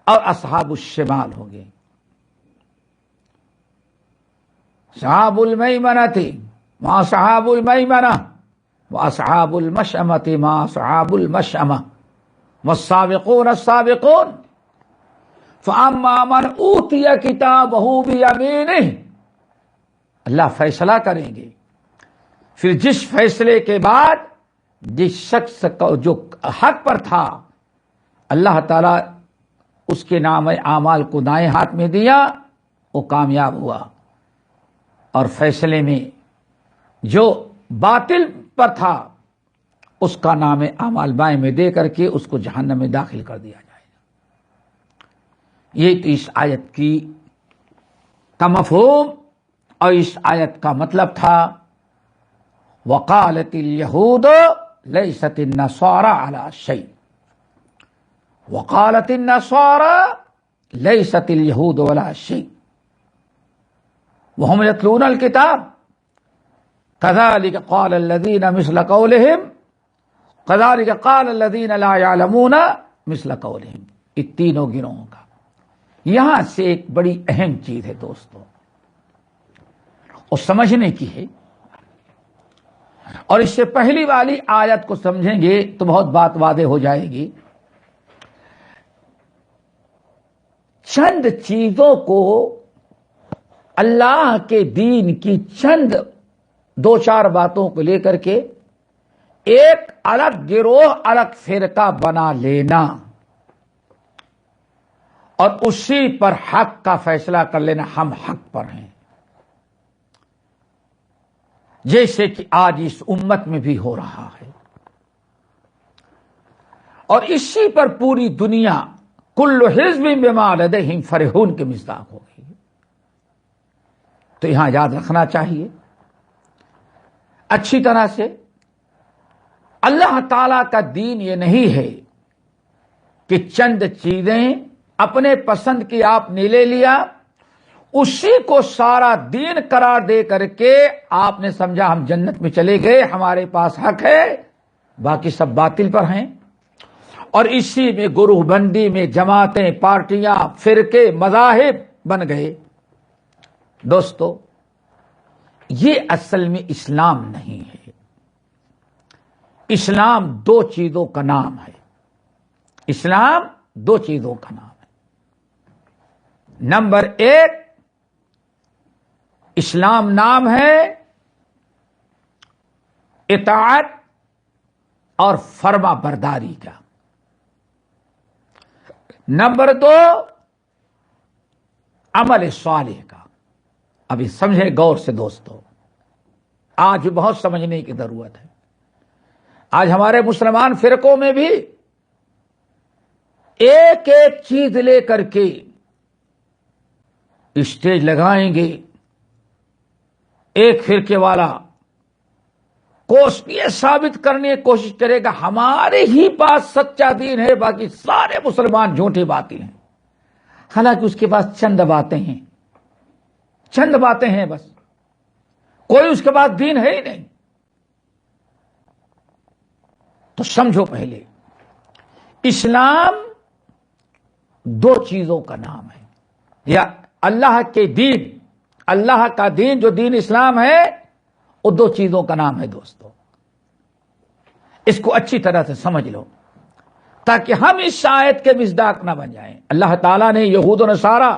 اور اصحاب الشمال ہوں گے۔ اصحاب المیمنۃ ما اصحاب المیمنہ واصحاب المشأمۃ ما اصحاب المشأمہ والسابقون السابقون فاما من اوتی کتابہ بیمینہ۔ اللہ فیصلہ کریں گے، پھر جس فیصلے کے بعد جس شخص جو حق پر تھا اللہ تعالیٰ اس کے نام اعمال کو دائیں ہاتھ میں دیا، وہ کامیاب ہوا، اور فیصلے میں جو باطل پر تھا اس کا نام اعمال بائیں میں دے کر کے اس کو جہنم میں داخل کر دیا جائے گا۔ یہ تو اس آیت کی کا مفہوم اور اس آیت کا مطلب تھا۔ وقالت اليہود لیست النصارى على شيء، وقالت النصارى لیست اليہود ولا شيء وهم يتلون الكتاب كذلك قال الذين مثل قولهم كذلك قال الذين لا يعلمون مثل قولهم۔ یہ تینوں گروہوں کا یہاں سے ایک بڑی اہم چیز ہے دوستو، اور سمجھنے کی ہے، اور اس سے پہلی والی آیت کو سمجھیں گے تو بہت بات واضح ہو جائے گی۔ چند چیزوں کو اللہ کے دین کی چند دو چار باتوں کو لے کر کے ایک الگ گروہ، الگ فرقہ بنا لینا اور اسی پر حق کا فیصلہ کر لینا، ہم حق پر ہیں، جیسے کہ آج اس امت میں بھی ہو رہا ہے، اور اسی پر پوری دنیا کل حزب بما لدیہم فرحون کے مصداق ہو گئی۔ تو یہاں یاد رکھنا چاہیے اچھی طرح سے، اللہ تعالی کا دین یہ نہیں ہے کہ چند چیزیں اپنے پسند کی آپ نے لے لیا، اسی کو سارا دین قرار دے کر کے آپ نے سمجھا ہم جنت میں چلے گئے، ہمارے پاس حق ہے، باقی سب باطل پر ہیں، اور اسی میں گروہ بندی میں جماعتیں، پارٹیاں، فرقے، مذاہب بن گئے۔ دوستو یہ اصل میں اسلام نہیں ہے۔ اسلام دو چیزوں کا نام ہے، اسلام دو چیزوں کا نام ہے۔ نمبر ایک اسلام نام ہے اطاعت اور فرما برداری کا. نمبر 2 عمل صالح کا. ابھی سمجھے غور سے دوستو، آج بھی بہت سمجھنے کی ضرورت ہے. آج ہمارے مسلمان فرقوں میں بھی ایک ایک چیز لے کر کے اسٹیج لگائیں گے. ایک فرقے والا یہ ثابت کرنے کی کوشش کرے گا ہمارے ہی پاس سچا دین ہے، باقی سارے مسلمان جھوٹے باطل ہیں. حالانکہ اس کے پاس چند باتیں ہیں بس، کوئی اس کے پاس دین ہے ہی نہیں. تو سمجھو، پہلے اسلام 2 چیزوں کا نام ہے، یا اللہ کے دین، اللہ کا دین جو دین اسلام ہے وہ 2 چیزوں کا نام ہے دوستو. اس کو اچھی طرح سے سمجھ لو تاکہ ہم اس آیت کے مصداق نہ بن جائیں. اللہ تعالیٰ نے یہود و نصارہ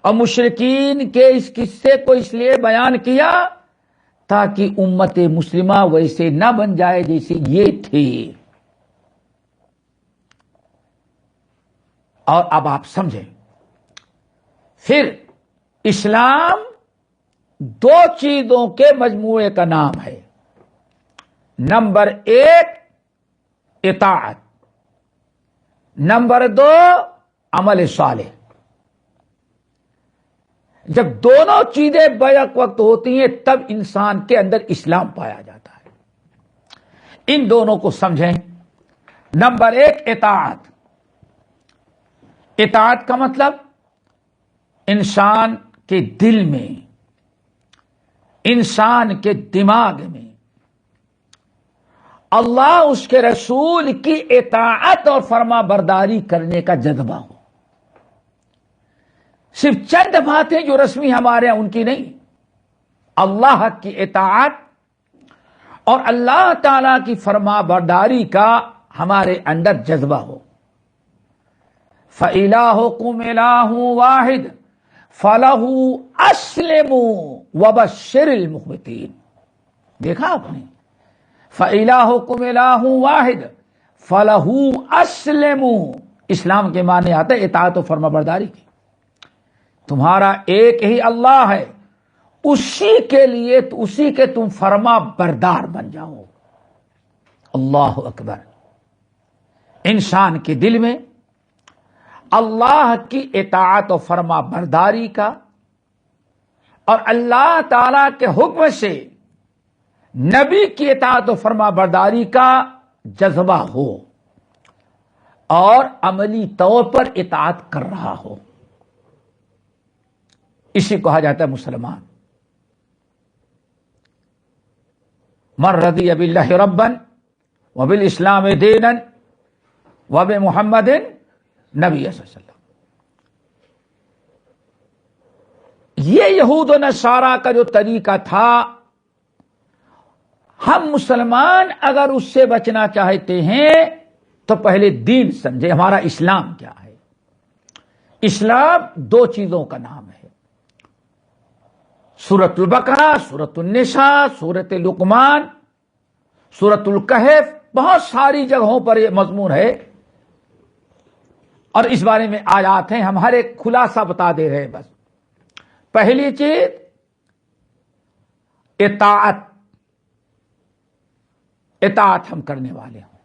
اور مشرکین کے اس قصے کو اس لیے بیان کیا تاکہ امت مسلمہ ویسے نہ بن جائے جیسے یہ تھی. اور اب آپ سمجھیں، پھر اسلام 2 چیزوں کے مجموعے کا نام ہے. نمبر 1 اطاعت، نمبر 2 عمل صالح. جب دونوں چیزیں بیک وقت ہوتی ہیں تب انسان کے اندر اسلام پایا جاتا ہے. ان دونوں کو سمجھیں. نمبر 1 اطاعت. اطاعت کا مطلب انسان کے دل میں، انسان کے دماغ میں اللہ اس کے رسول کی اطاعت اور فرما برداری کرنے کا جذبہ ہو. صرف چند باتیں جو رسمی ہمارے ہیں ان کی نہیں، اللہ کی اطاعت اور اللہ تعالی کی فرما برداری کا ہمارے اندر جذبہ ہو. فَإِلَٰهُكُمْ إِلَٰهٌ وَاحِدٌ فَلَهُ أَسْلِمُوا وَبَشِّرِ الْمُخْبِتِينَ. دیکھا آپ نے، فَإِلَٰهُكُمْ إِلَٰهٌ وَاحِدٌ فَلَهُ أَسْلِمُوا. اسلام کے معنی آتا ہے اطاعت و فرما برداری کی. تمہارا ایک ہی اللہ ہے، اسی کے لیے اسی کے تم فرما بردار بن جاؤ. اللہ اکبر. انسان کے دل میں اللہ کی اطاعت و فرما برداری کا اور اللہ تعالی کے حکم سے نبی کی اطاعت و فرما برداری کا جذبہ ہو اور عملی طور پر اطاعت کر رہا ہو. اسی کو کہا جاتا ہے مسلمان. من رضی باللہ ربا وبالاسلام دینا وبمحمد نبی صلی اللہ علیہ وسلم. یہ یہود و نصارہ کا جو طریقہ تھا، ہم مسلمان اگر اس سے بچنا چاہتے ہیں تو پہلے دین سمجھے ہمارا اسلام کیا ہے. اسلام 2 چیزوں کا نام ہے. سورۃ البقرہ، سورۃ النساء، سورۃ لقمان، سورۃ الکہف، بہت ساری جگہوں پر یہ مضمون ہے اور اس بارے میں آیات ہیں. ہم ہر ایک خلاصہ بتا دے رہے ہیں. بس پہلی چیز اطاعت. اطاعت ہم کرنے والے ہوں،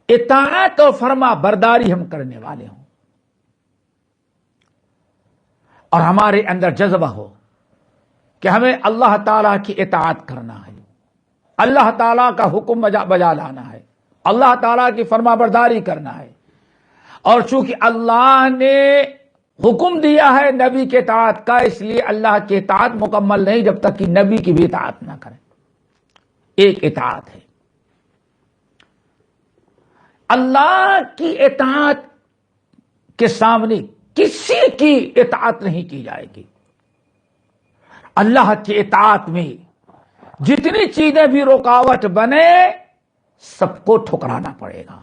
اطاعت اور فرما برداری ہم کرنے والے ہوں اور ہمارے اندر جذبہ ہو کہ ہمیں اللہ تعالیٰ کی اطاعت کرنا ہے، اللہ تعالیٰ کا حکم بجا لانا ہے، اللہ تعالیٰ کی فرما برداری کرنا ہے. اور چونکہ اللہ نے حکم دیا ہے نبی کے اطاعت کا، اس لیے اللہ کی اطاعت مکمل نہیں جب تک کہ نبی کی بھی اطاعت نہ کریں. ایک اطاعت ہے. اللہ کی اطاعت کے سامنے کسی کی اطاعت نہیں کی جائے گی. اللہ کی اطاعت میں جتنی چیزیں بھی رکاوٹ بنے سب کو ٹھکرانا پڑے گا.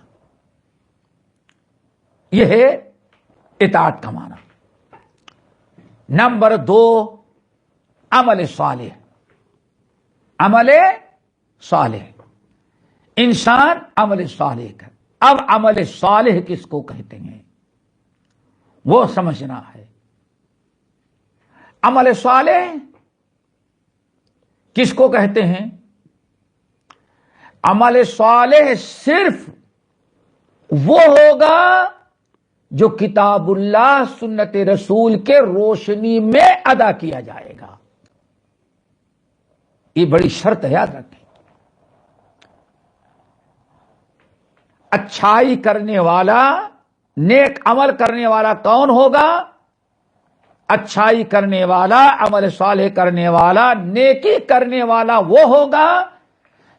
یہ ہے اطاعت کا معنی. نمبر 2 عمل صالح، عمل صالح، انسان عمل صالح کر. اب عمل صالح کس کو کہتے ہیں وہ سمجھنا ہے. عمل صالح کس کو کہتے ہیں؟ عمل صالح صرف وہ ہوگا جو کتاب اللہ سنت رسول کے روشنی میں ادا کیا جائے گا. یہ بڑی شرط ہے، یاد رکھیں. اچھائی کرنے والا، نیک عمل کرنے والا کون ہوگا؟ اچھائی کرنے والا، عمل صالح کرنے والا، نیکی کرنے والا وہ ہوگا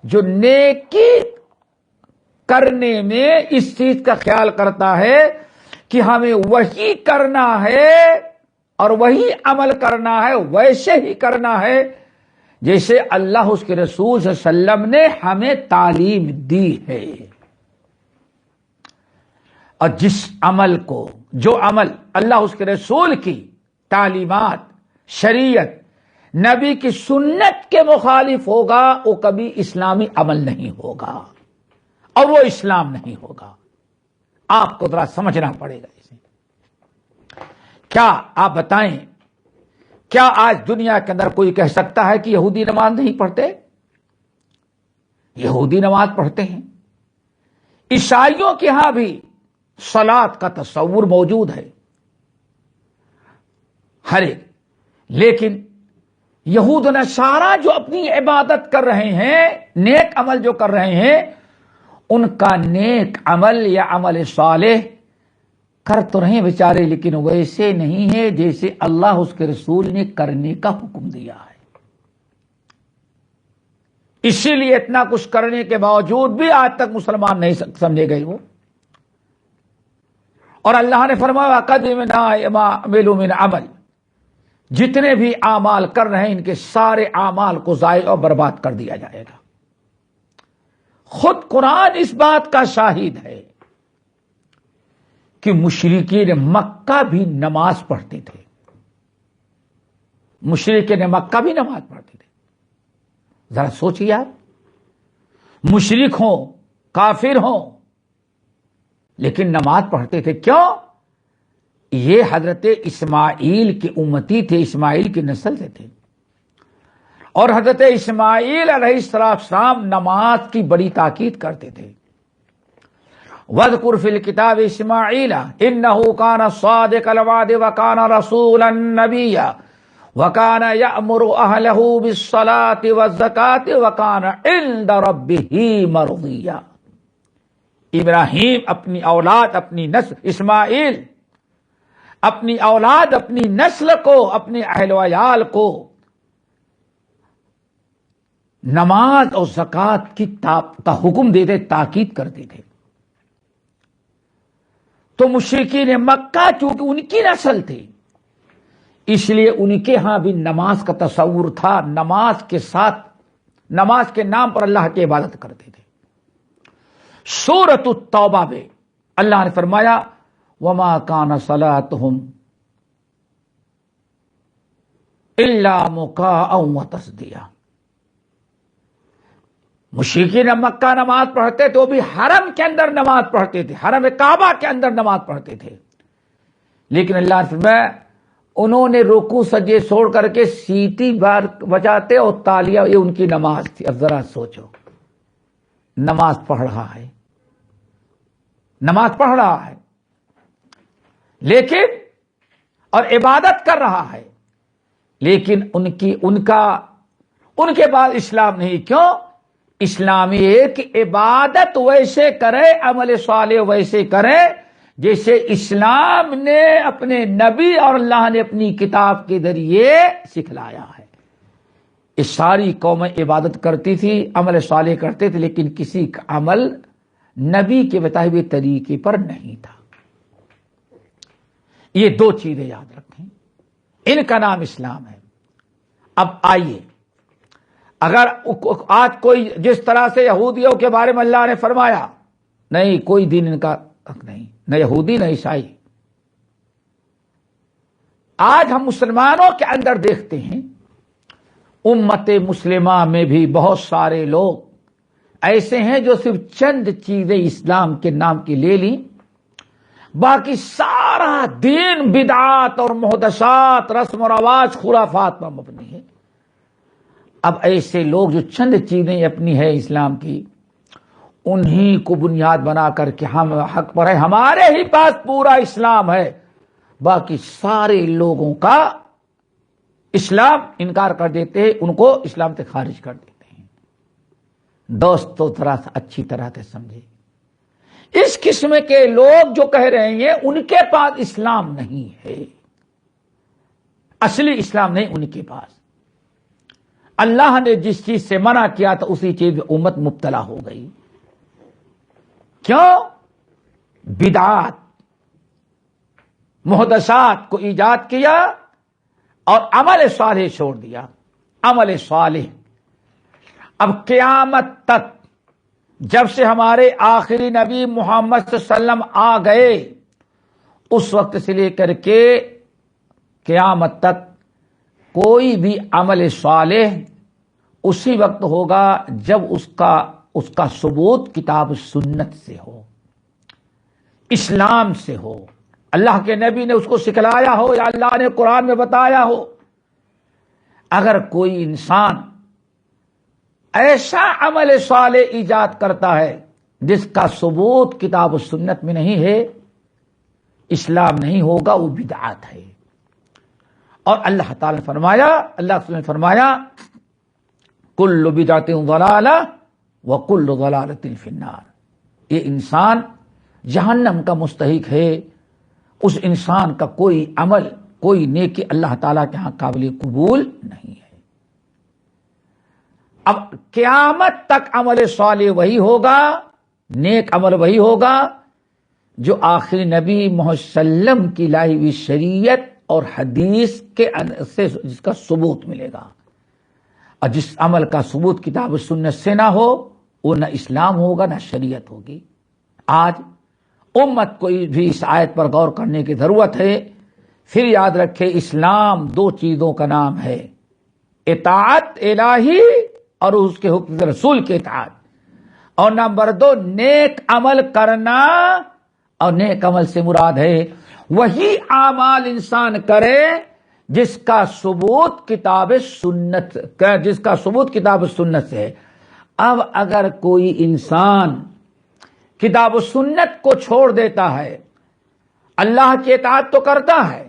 جو نیکی کرنے میں اس چیز کا خیال کرتا ہے کہ ہمیں وہی کرنا ہے اور وہی عمل کرنا ہے، ویسے ہی کرنا ہے جیسے اللہ اس کے رسول صلی اللہ علیہ وسلم نے ہمیں تعلیم دی ہے. اور جس عمل کو، جو عمل اللہ اس کے رسول کی تعلیمات، شریعت، نبی کی سنت کے مخالف ہوگا وہ کبھی اسلامی عمل نہیں ہوگا اور وہ اسلام نہیں ہوگا. آپ کو ذرا سمجھنا پڑے گا اسے. کیا آپ بتائیں، کیا آج دنیا کے اندر کوئی کہہ سکتا ہے کہ یہودی نماز نہیں پڑھتے؟ یہودی نماز پڑھتے ہیں. عیسائیوں کے ہاں بھی صلاۃ کا تصور موجود ہے ہر ایک. لیکن یہود و نصارہ جو اپنی عبادت کر رہے ہیں، نیک عمل جو کر رہے ہیں، ان کا نیک عمل یا عمل صالح کر تو رہے بیچارے، لیکن ویسے نہیں ہے جیسے اللہ اس کے رسول نے کرنے کا حکم دیا ہے. اسی لیے اتنا کچھ کرنے کے باوجود بھی آج تک مسلمان نہیں سمجھے گئے وہ. اور اللہ نے فرمایا قدمنا ما عملوا من عمل، جتنے بھی اعمال کر رہے ہیں ان کے سارے اعمال کو ضائع اور برباد کر دیا جائے گا. خود قرآن اس بات کا شاہد ہے کہ مشرکین مکہ بھی نماز پڑھتے تھے. مشرکین مکہ بھی نماز پڑھتے تھے. ذرا سوچیے آپ، مشرک ہوں، کافر ہوں، لیکن نماز پڑھتے تھے. کیوں؟ یہ حضرت اسماعیل کی امتی تھے، اسماعیل کی نسل سے تھے. اور حضرت اسماعیل علیہ السلام نماز کی بڑی تاکید کرتے تھے. وَاذْكُرْ فِي الْكِتَابِ إِسْمَاعِيلَ إِنَّهُ كَانَ صَادِقَ الْوَعْدِ وَكَانَ رَسُولًا نَبِيًّا وَكَانَ يَأْمُرُ أَهْلَهُ بِالصَّلَاةِ وَالزَّكَاةِ وَكَانَ عِندَ رَبِّهِ مَرْضِيًّا. ابراہیم اپنی اولاد، اپنی نسل، اسماعیل اپنی اولاد، اپنی نسل کو، اپنے اہل و عیال کو نماز اور زکوٰۃ کا حکم دیتے، تاکید کرتے تھے. تو مشرکین مکہ چونکہ ان کی نسل تھی، اس لیے ان کے ہاں بھی نماز کا تصور تھا. نماز کے ساتھ، نماز کے نام پر اللہ کی عبادت کرتے تھے. سورۃ التوبہ میں اللہ نے فرمایا وما کان صلاتهم الا مکاء وتصدیہ. مشرکین مکہ نماز پڑھتے تو بھی حرم کے اندر نماز پڑھتے تھے، حرم کعبہ کے اندر نماز پڑھتے تھے. لیکن اللہ نے فرمایا انہوں نے رکوع سجدے چھوڑ کر کے سیٹی بار بجاتے اور تالیاں، یہ ان کی نماز تھی. اب ذرا سوچو، نماز پڑھ رہا ہے، نماز پڑھ رہا ہے، لیکن اور عبادت کر رہا ہے، لیکن ان کے بعد اسلام نہیں. کیوں؟ اسلام یہ کہ عبادت ویسے کرے، عمل صالح ویسے کرے جیسے اسلام نے اپنے نبی اور اللہ نے اپنی کتاب کے ذریعے سکھلایا ہے. یہ ساری قومیں عبادت کرتی تھی، عمل صالح کرتے تھے، لیکن کسی کا عمل نبی کے بتائے ہوئے طریقے پر نہیں تھا. یہ دو چیزیں یاد رکھیں، ان کا نام اسلام ہے. اب آئیے، اگر آج کوئی جس طرح سے یہودیوں کے بارے میں اللہ نے فرمایا نہیں کوئی دین ان کا حق نہیں، نہ یہودی نہ عیسائی، آج ہم مسلمانوں کے اندر دیکھتے ہیں امت مسلمہ میں بھی بہت سارے لوگ ایسے ہیں جو صرف چند چیزیں اسلام کے نام کی لے لیں، باقی سارا دین بدعات اور محدثات، رسم و رواج، خرافات پر مبنی ہے۔ اب ایسے لوگ جو چند چیزیں اپنی ہے اسلام کی، انہی کو بنیاد بنا کر کے ہم حق پر ہے، ہمارے ہی پاس پورا اسلام ہے، باقی سارے لوگوں کا اسلام انکار کر دیتے ہیں، ان کو اسلام سے خارج کر دیتے ہیں۔ دوستو ذرا اچھی طرح سے سمجھے، اس قسم کے لوگ جو کہہ رہے ہیں ان کے پاس اسلام نہیں ہے، اصلی اسلام نہیں ان کے پاس۔ اللہ نے جس چیز سے منع کیا تھا اسی چیز میں امت مبتلا ہو گئی۔ کیوں؟ بدعات، محدثات کو ایجاد کیا اور عمل صالح چھوڑ دیا۔ عمل صالح اب قیامت تک، جب سے ہمارے آخری نبی محمد صلی اللہ علیہ وسلم آ گئے، اس وقت سے لے کر کے قیامت تک کوئی بھی عمل صالح اسی وقت ہوگا جب اس کا ثبوت کتاب سنت سے ہو، اسلام سے ہو، اللہ کے نبی نے اس کو سکھلایا ہو یا اللہ نے قرآن میں بتایا ہو۔ اگر کوئی انسان ایسا عمل صالح ایجاد کرتا ہے جس کا ثبوت کتاب و سنت میں نہیں ہے، اسلام نہیں ہوگا، وہ بدعت ہے۔ اور اللہ تعالی نے فرمایا کل بدعت ضلالہ وکل ضلالۃ فی النار، یہ انسان جہنم کا مستحق ہے، اس انسان کا کوئی عمل، کوئی نیکی اللہ تعالیٰ کے ہاں قابل قبول نہیں ہے۔ اب قیامت تک عمل صالح وہی ہوگا، نیک عمل وہی ہوگا جو آخری نبی محمد صلی اللہ علیہ وسلم کی لائی ہوئی شریعت اور حدیث کے سے جس کا ثبوت ملے گا، اور جس عمل کا ثبوت کتاب و سنت سے نہ ہو وہ نہ اسلام ہوگا نہ شریعت ہوگی۔ آج امت کو بھی اس آیت پر غور کرنے کی ضرورت ہے۔ پھر یاد رکھے، اسلام دو چیزوں کا نام ہے، اطاعت الہی اور اس کے حکم رسول کے اطاعت، اور نمبر دو نیک عمل کرنا، اور نیک عمل سے مراد ہے وہی اعمال انسان کرے جس کا ثبوت کتاب سنت سے ہے۔ اب اگر کوئی انسان کتاب و سنت کو چھوڑ دیتا ہے، اللہ کی اطاعت تو کرتا ہے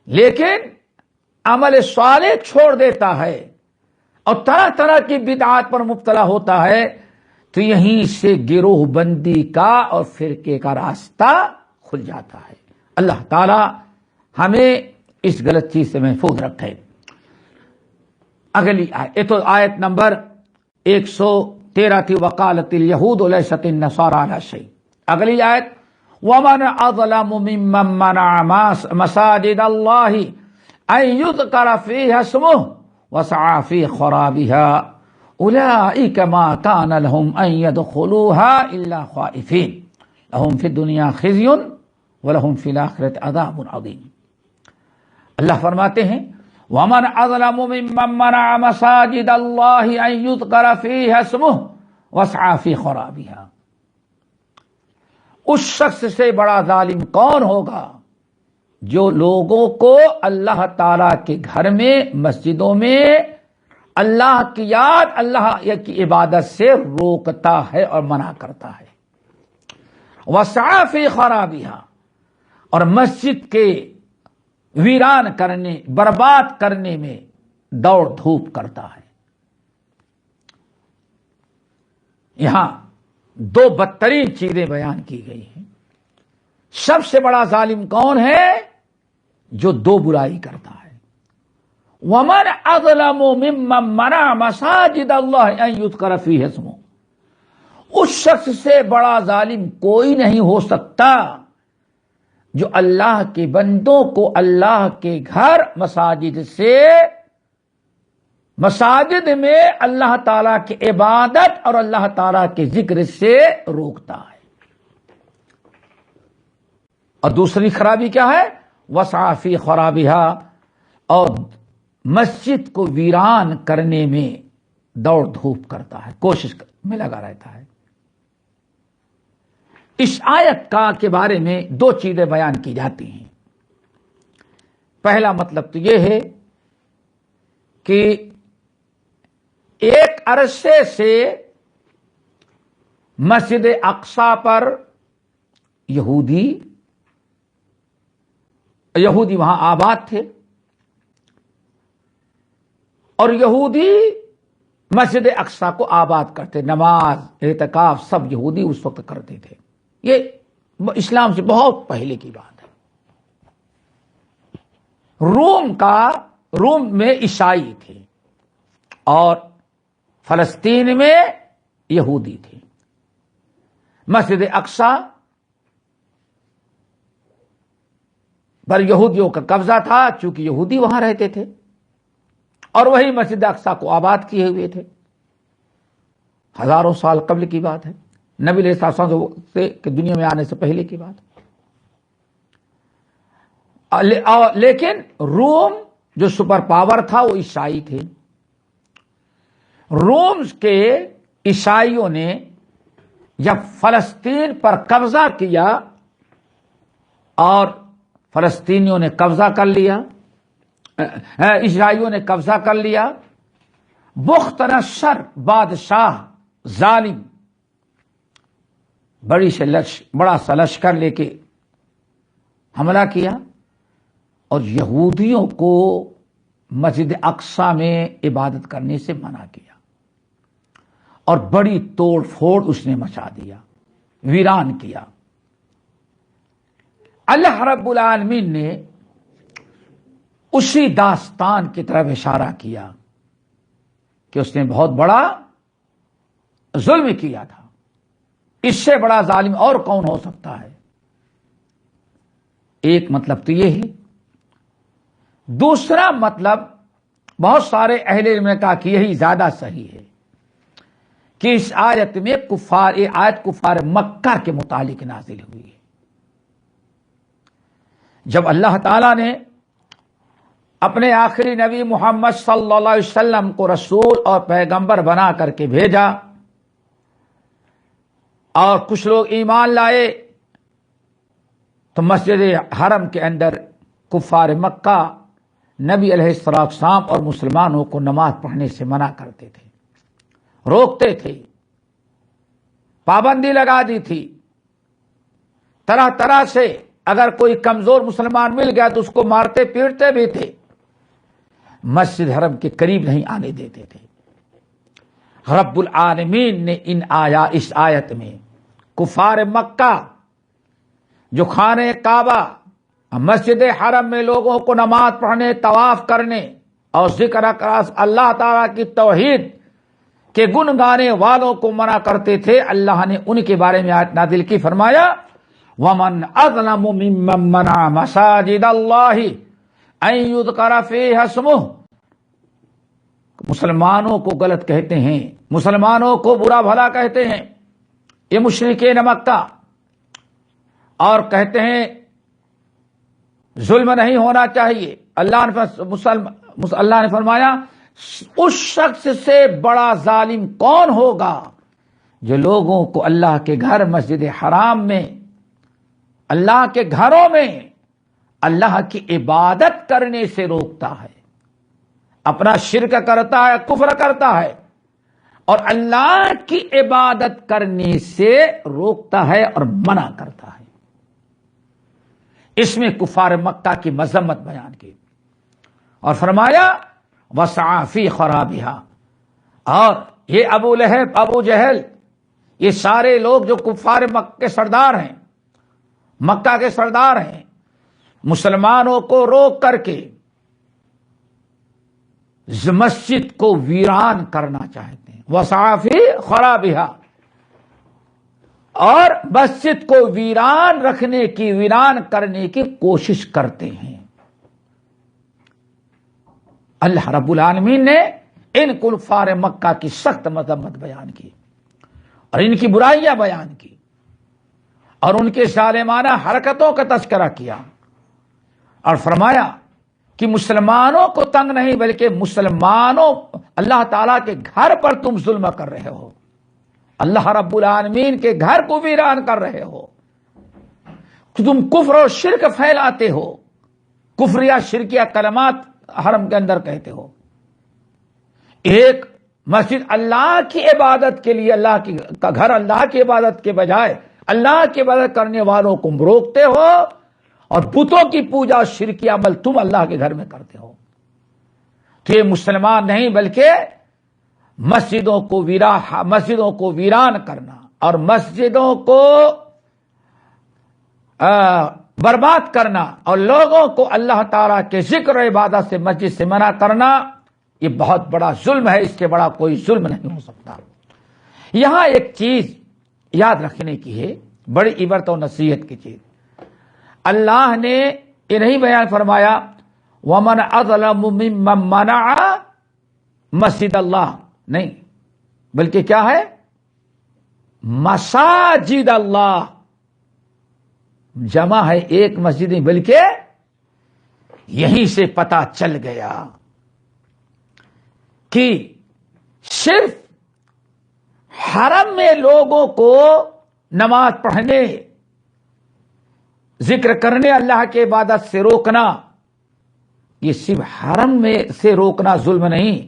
لیکن عمل صالح چھوڑ دیتا ہے اور طرح طرح کی بدعات پر مبتلا ہوتا ہے، تو یہیں سے گروہ بندی کا اور فرقے کا راستہ کھل جاتا ہے۔ اللہ تعالی ہمیں اس غلط چیز سے محفوظ رکھے۔ اگلی آیت، یہ تو آیت نمبر 113 تھی، وقالت الیہود لیست النصارى علی شیء۔ اگلی آیت، ومن اظلم ممن منع مساجد اللہ ان یذکر فیہا اسمہ وسعى فی خرابها اولئک ما کان لهم ان يدخلوها الا خائفین لهم فی الدنیا خزی ولهم فی الآخرۃ عذاب عظیم۔ اللہ فرماتے ہیں وَمَنْ أَظْلَمُ مِمَّنْ مَنَعَ مَسَاجِدَ اللَّهِ أَنْ يُذْكَرَ فِيهَا اسْمُهُ وَسَعَى فِي خَرَابِهَا، اس شخص سے بڑا ظالم کون ہوگا جو لوگوں کو اللہ تعالی کے گھر میں، مسجدوں میں اللہ کی یاد، اللہ کی عبادت سے روکتا ہے اور منع کرتا ہے۔ وَسَعَى فِي خَرَابِهَا، اور مسجد کے ویران کرنے، برباد کرنے میں دوڑ دھوپ کرتا ہے۔ یہاں دو بدترین چیزیں بیان کی گئی ہیں۔ سب سے بڑا ظالم کون ہے؟ جو دو برائی کرتا ہے۔ وَمَنْ أَظْلَمُ مِمَّنْ مَنَعَ مَسَاجِدَ اللَّهِ أَنْ يُذْكَرَ فِيهَا اسْمُهُ، اس شخص سے بڑا ظالم کوئی نہیں ہو سکتا جو اللہ کے بندوں کو اللہ کے گھر، مساجد میں اللہ تعالی کی عبادت اور اللہ تعالی کے ذکر سے روکتا ہے۔ اور دوسری خرابی کیا ہے؟ وسعى فی خرابها، اور مسجد کو ویران کرنے میں دوڑ دھوپ کرتا ہے، کوشش میں لگا رہتا ہے۔ اس آیت کے بارے میں دو چیزیں بیان کی جاتی ہیں۔ پہلا مطلب تو یہ ہے کہ ایک عرصے سے مسجد اقصی پر یہودی وہاں آباد تھے، اور یہودی مسجد اقصی کو آباد کرتے، نماز اعتکاف سب یہودی اس وقت کرتے تھے۔ یہ اسلام سے بہت پہلے کی بات ہے۔ روم میں عیسائی تھے اور فلسطین میں یہودی تھے۔ مسجد اقصی پر یہودیوں کا قبضہ تھا، چونکہ یہودی وہاں رہتے تھے، اور وہی مسجد اقصی کو آباد کیے ہوئے تھے۔ ہزاروں سال قبل کی بات ہے، نبی علیہ السلام سے دنیا میں آنے سے پہلے کی بات ہے۔ لیکن روم جو سپر پاور تھا وہ عیسائی تھے۔ روم کے عیسائیوں نے جب فلسطین پر قبضہ کیا اور فلسطینیوں نے قبضہ کر لیا، عیسائیوں نے قبضہ کر لیا، بخت نصر بادشاہ ظالم بڑا سا لشکر لے کے حملہ کیا اور یہودیوں کو مسجد اقصی میں عبادت کرنے سے منع کیا، اور بڑی توڑ پھوڑ اس نے مچا دیا، ویران کیا۔ اللہ رب العالمین نے اسی داستان کی طرف اشارہ کیا کہ اس نے بہت بڑا ظلم کیا تھا، اس سے بڑا ظالم اور کون ہو سکتا ہے۔ ایک مطلب تو یہ ہے۔ دوسرا مطلب بہت سارے اہل علم نے کہا کہ یہی زیادہ صحیح ہے کہ اس آیت میں کفار مکہ کے متعلق نازل ہوئی ہے۔ جب اللہ تعالی نے اپنے آخری نبی محمد صلی اللہ علیہ وسلم کو رسول اور پیغمبر بنا کر کے بھیجا اور کچھ لوگ ایمان لائے، تو مسجد حرم کے اندر کفار مکہ نبی علیہ السلام اور مسلمانوں کو نماز پڑھنے سے منع کرتے تھے، روکتے تھے، پابندی لگا دی تھی۔ طرح طرح سے اگر کوئی کمزور مسلمان مل گیا تو اس کو مارتے پیٹتے بھی تھے، مسجد حرم کے قریب نہیں آنے دیتے تھے۔ رب العالمین نے اس آیت میں کفار مکہ جو خانہ کعبہ مسجد حرم میں لوگوں کو نماز پڑھنے، طواف کرنے اور ذکر اللہ تعالی کی توحید کے گن گانے والوں کو منع کرتے تھے، اللہ نے ان کے بارے میں آیت نازل کی، فرمایا وَمَنْ أَظْلَمُ مِمَّنْ مَنَعَ مَسَاجِدَ اللَّهِ أَن يُذْكَرَ فِيهَا اسْمُهُ۔ مسلمانوں کو غلط کہتے ہیں، مسلمانوں کو برا بھلا کہتے ہیں یہ مشرکین مکہ، اور کہتے ہیں ظلم نہیں ہونا چاہیے۔ اللہ نے فرمایا اس شخص سے بڑا ظالم کون ہوگا جو لوگوں کو اللہ کے گھر مسجد حرام میں، اللہ کے گھروں میں اللہ کی عبادت کرنے سے روکتا ہے، اپنا شرک کرتا ہے، کفر کرتا ہے، اور اللہ کی عبادت کرنے سے روکتا ہے اور منع کرتا ہے۔ اس میں کفار مکہ کی مذمت بیان کی اور فرمایا وسعى في خرابها، اور یہ ابو لہب، ابو جہل، یہ سارے لوگ جو کفار مکہ کے سردار ہیں، مکہ کے سردار ہیں، مسلمانوں کو روک کر کے مسجد کو ویران کرنا چاہتے ہیں، وسعى في خرابها، اور مسجد کو ویران رکھنے کی، ویران کرنے کی کوشش کرتے ہیں۔ اللہ رب العالمین نے ان کفار مکہ کی سخت مذمت بیان کی اور ان کی برائیاں بیان کی اور ان کے ظالمانہ حرکتوں کا تذکرہ کیا، اور فرمایا کہ مسلمانوں کو تنگ نہیں بلکہ مسلمانوں اللہ تعالیٰ کے گھر پر تم ظلم کر رہے ہو، اللہ رب العالمین کے گھر کو ویران کر رہے ہو، تم کفر اور شرک پھیلاتے ہو، کفر یا شرکیہ کلمات حرم کے اندر کہتے ہو۔ ایک مسجد اللہ کی عبادت کے لیے، اللہ کی کا گھر اللہ کی عبادت کے بجائے اللہ کی عبادت کرنے والوں کو روکتے ہو، اور بتوں کی پوجا اور شرکی عمل تم اللہ کے گھر میں کرتے ہو۔ تو یہ مسلمان نہیں بلکہ مسجدوں کو ویران کرنا اور مسجدوں کو برباد کرنا اور لوگوں کو اللہ تعالیٰ کے ذکر و عبادت سے مسجد سے منع کرنا، یہ بہت بڑا ظلم ہے، اس سے بڑا کوئی ظلم نہیں ہو سکتا۔ یہاں ایک چیز یاد رکھنے کی ہے، بڑی عبرت و نصیحت کی چیز۔ اللہ نے یہ نہیں بیان فرمایا وَمَنْ أَظْلَمُ مِمَّنْ مَنَعَ مسجد اللہ، نہیں، بلکہ کیا ہے؟ مساجد اللہ، جمع ہے، ایک مسجد نہیں بلکہ یہیں سے پتہ چل گیا کہ صرف حرم میں لوگوں کو نماز پڑھنے، ذکر کرنے، اللہ کے عبادت سے روکنا، یہ صرف حرم میں سے روکنا ظلم نہیں،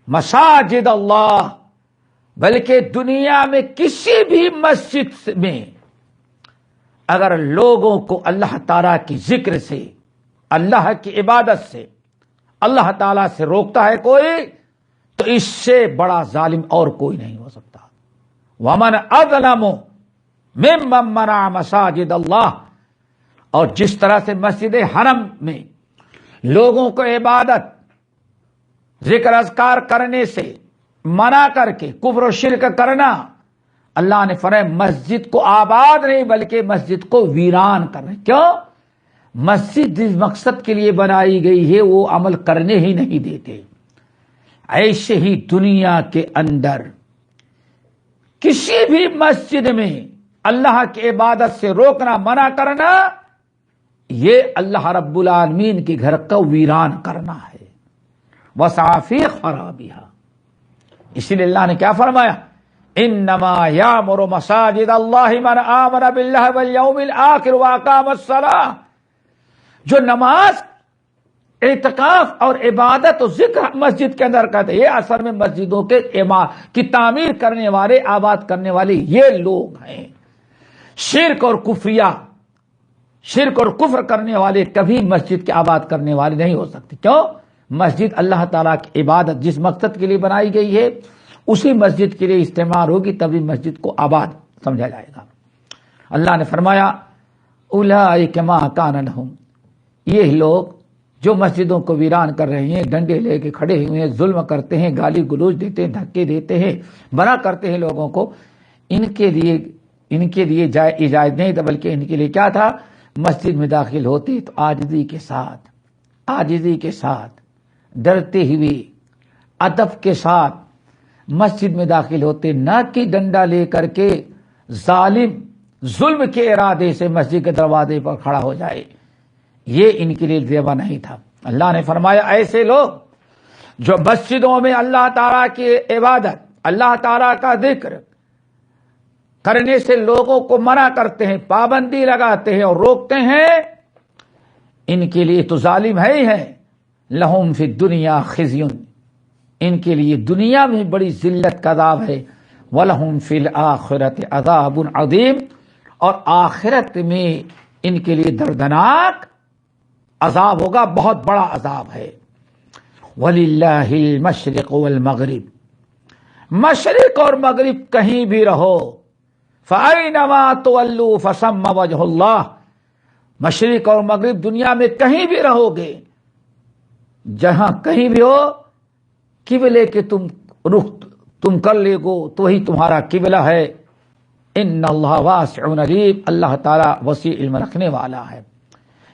مساجد اللہ، بلکہ دنیا میں کسی بھی مسجد میں اگر لوگوں کو اللہ تعالیٰ کی ذکر سے، اللہ کی عبادت سے، اللہ تعالیٰ سے روکتا ہے کوئی، تو اس سے بڑا ظالم اور کوئی نہیں ہو سکتا۔ وَمَنْ أَظْلَمُ مِمَّنْ مَنَعَ مَسَاجِدَ اللَّهِ، اور جس طرح سے مسجد حرم میں لوگوں کو عبادت، ذکر اذکار کرنے سے منع کر کے کفر و شرک کرنا، اللہ نے فرمایا مسجد کو آباد نہیں بلکہ مسجد کو ویران کرنا۔ کیوں؟ مسجد جس مقصد کے لیے بنائی گئی ہے وہ عمل کرنے ہی نہیں دیتے۔ ایسے ہی دنیا کے اندر کسی بھی مسجد میں اللہ کی عبادت سے روکنا، منع کرنا، یہ اللہ رب العالمین کے گھر کا ویران کرنا ہے۔ وَسَعَ فِي خَرَابِهَا، اسی لیے اللہ نے کیا فرمایا؟ انما یامر مساجد اللہ من آمن باللہ والیوم الآخر واقام الصلاۃ، جو نماز، اعتکاف اور عبادت و ذکر مسجد کے اندر کرتے، یہ اصل میں مسجدوں کے کی تعمیر کرنے والے، آباد کرنے والے یہ لوگ ہیں۔ شرک اور کفر کرنے والے کبھی مسجد کے آباد کرنے والے نہیں ہو سکتے۔ کیوں؟ مسجد اللہ تعالیٰ کی عبادت جس مقصد کے لیے بنائی گئی ہے اسی مسجد کے لیے استعمال ہوگی، تبھی مسجد کو آباد سمجھا جائے گا۔ اللہ نے فرمایا اولئک ما کان لہم، یہ لوگ جو مسجدوں کو ویران کر رہے ہیں، ڈنڈے لے کے کھڑے ہوئے ہیں، ظلم کرتے ہیں، گالی گلوچ دیتے ہیں، دھکے دیتے ہیں، منع کرتے ہیں لوگوں کو، ان کے لیے اجازت نہیں تھا، بلکہ ان کے لیے کیا تھا؟ مسجد میں داخل ہوتے تو عاجزی کے ساتھ ڈرتے ہوئے ادب کے ساتھ مسجد میں داخل ہوتے، نہ کہ ڈنڈا لے کر کے ظلم کے ارادے سے مسجد کے دروازے پر کھڑا ہو جائے، یہ ان کے لیے زیبا نہیں تھا۔ اللہ نے فرمایا ایسے لوگ جو مسجدوں میں اللہ تعالیٰ کی عبادت، اللہ تعالیٰ کا ذکر کرنے سے لوگوں کو منع کرتے ہیں، پابندی لگاتے ہیں اور روکتے ہیں، ان کے لیے تو ظالم ہے ہی ہے۔ لہم فی الدنیا خزی، ان کے لیے دنیا میں بڑی ذلت کا عذاب ہے، وَلَهُمْ فِي الْآخِرَةِ عَذَابٌ عَظِيمٌ، اور آخرت میں ان کے لیے دردناک عذاب ہوگا، بہت بڑا عذاب ہے۔ وَلِلَّهِ الْمَشْرِقُ وَالْمَغْرِبُ، مشرق اور مغرب کہیں بھی رہو، فَأَيْنَمَا تُوَلُّوا فَثَمَّ وَجْهُ اللَّهِ، مشرق اور مغرب دنیا میں کہیں بھی رہو گے، جہاں کہیں بھی ہو، قبلے کے تم کر لے گو تو وہی تمہارا قبلہ ہے۔ ان اللہ واسع علیم، اللہ تعالیٰ وسیع علم رکھنے والا ہے۔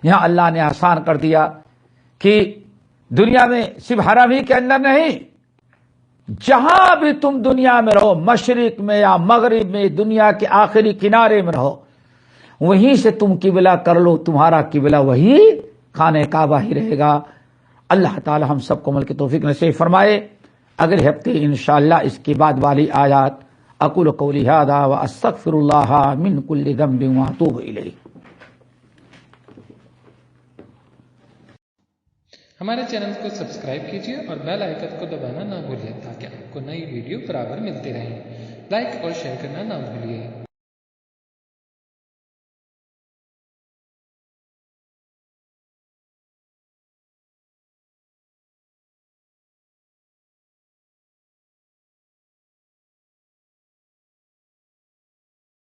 یہاں اللہ نے آسان کر دیا کہ دنیا میں صرف حرم ہی کے اندر نہیں، جہاں بھی تم دنیا میں رہو، مشرق میں یا مغرب میں، دنیا کے آخری کنارے میں رہو، وہیں سے تم قبلہ کر لو، تمہارا قبلہ وہی خانہ کعبہ ہی رہے گا۔ اللہ تعالی ہم سب کو عمل کی توفیق نصیب فرمائے. اگلے ہفتے انشاءاللہ اس کے بعد والی آیات. اقول قولی ھذا واستغفر اللہ من کل ذنب واتوب الیہ. ہمارے چینل کو سبسکرائب کیجیے اور بیل آئیکن کو دبانا نہ بھولیے تاکہ آپ کو نئی ویڈیو برابر ملتی رہیں. لائک اور شیئر کرنا نہ بھولیے.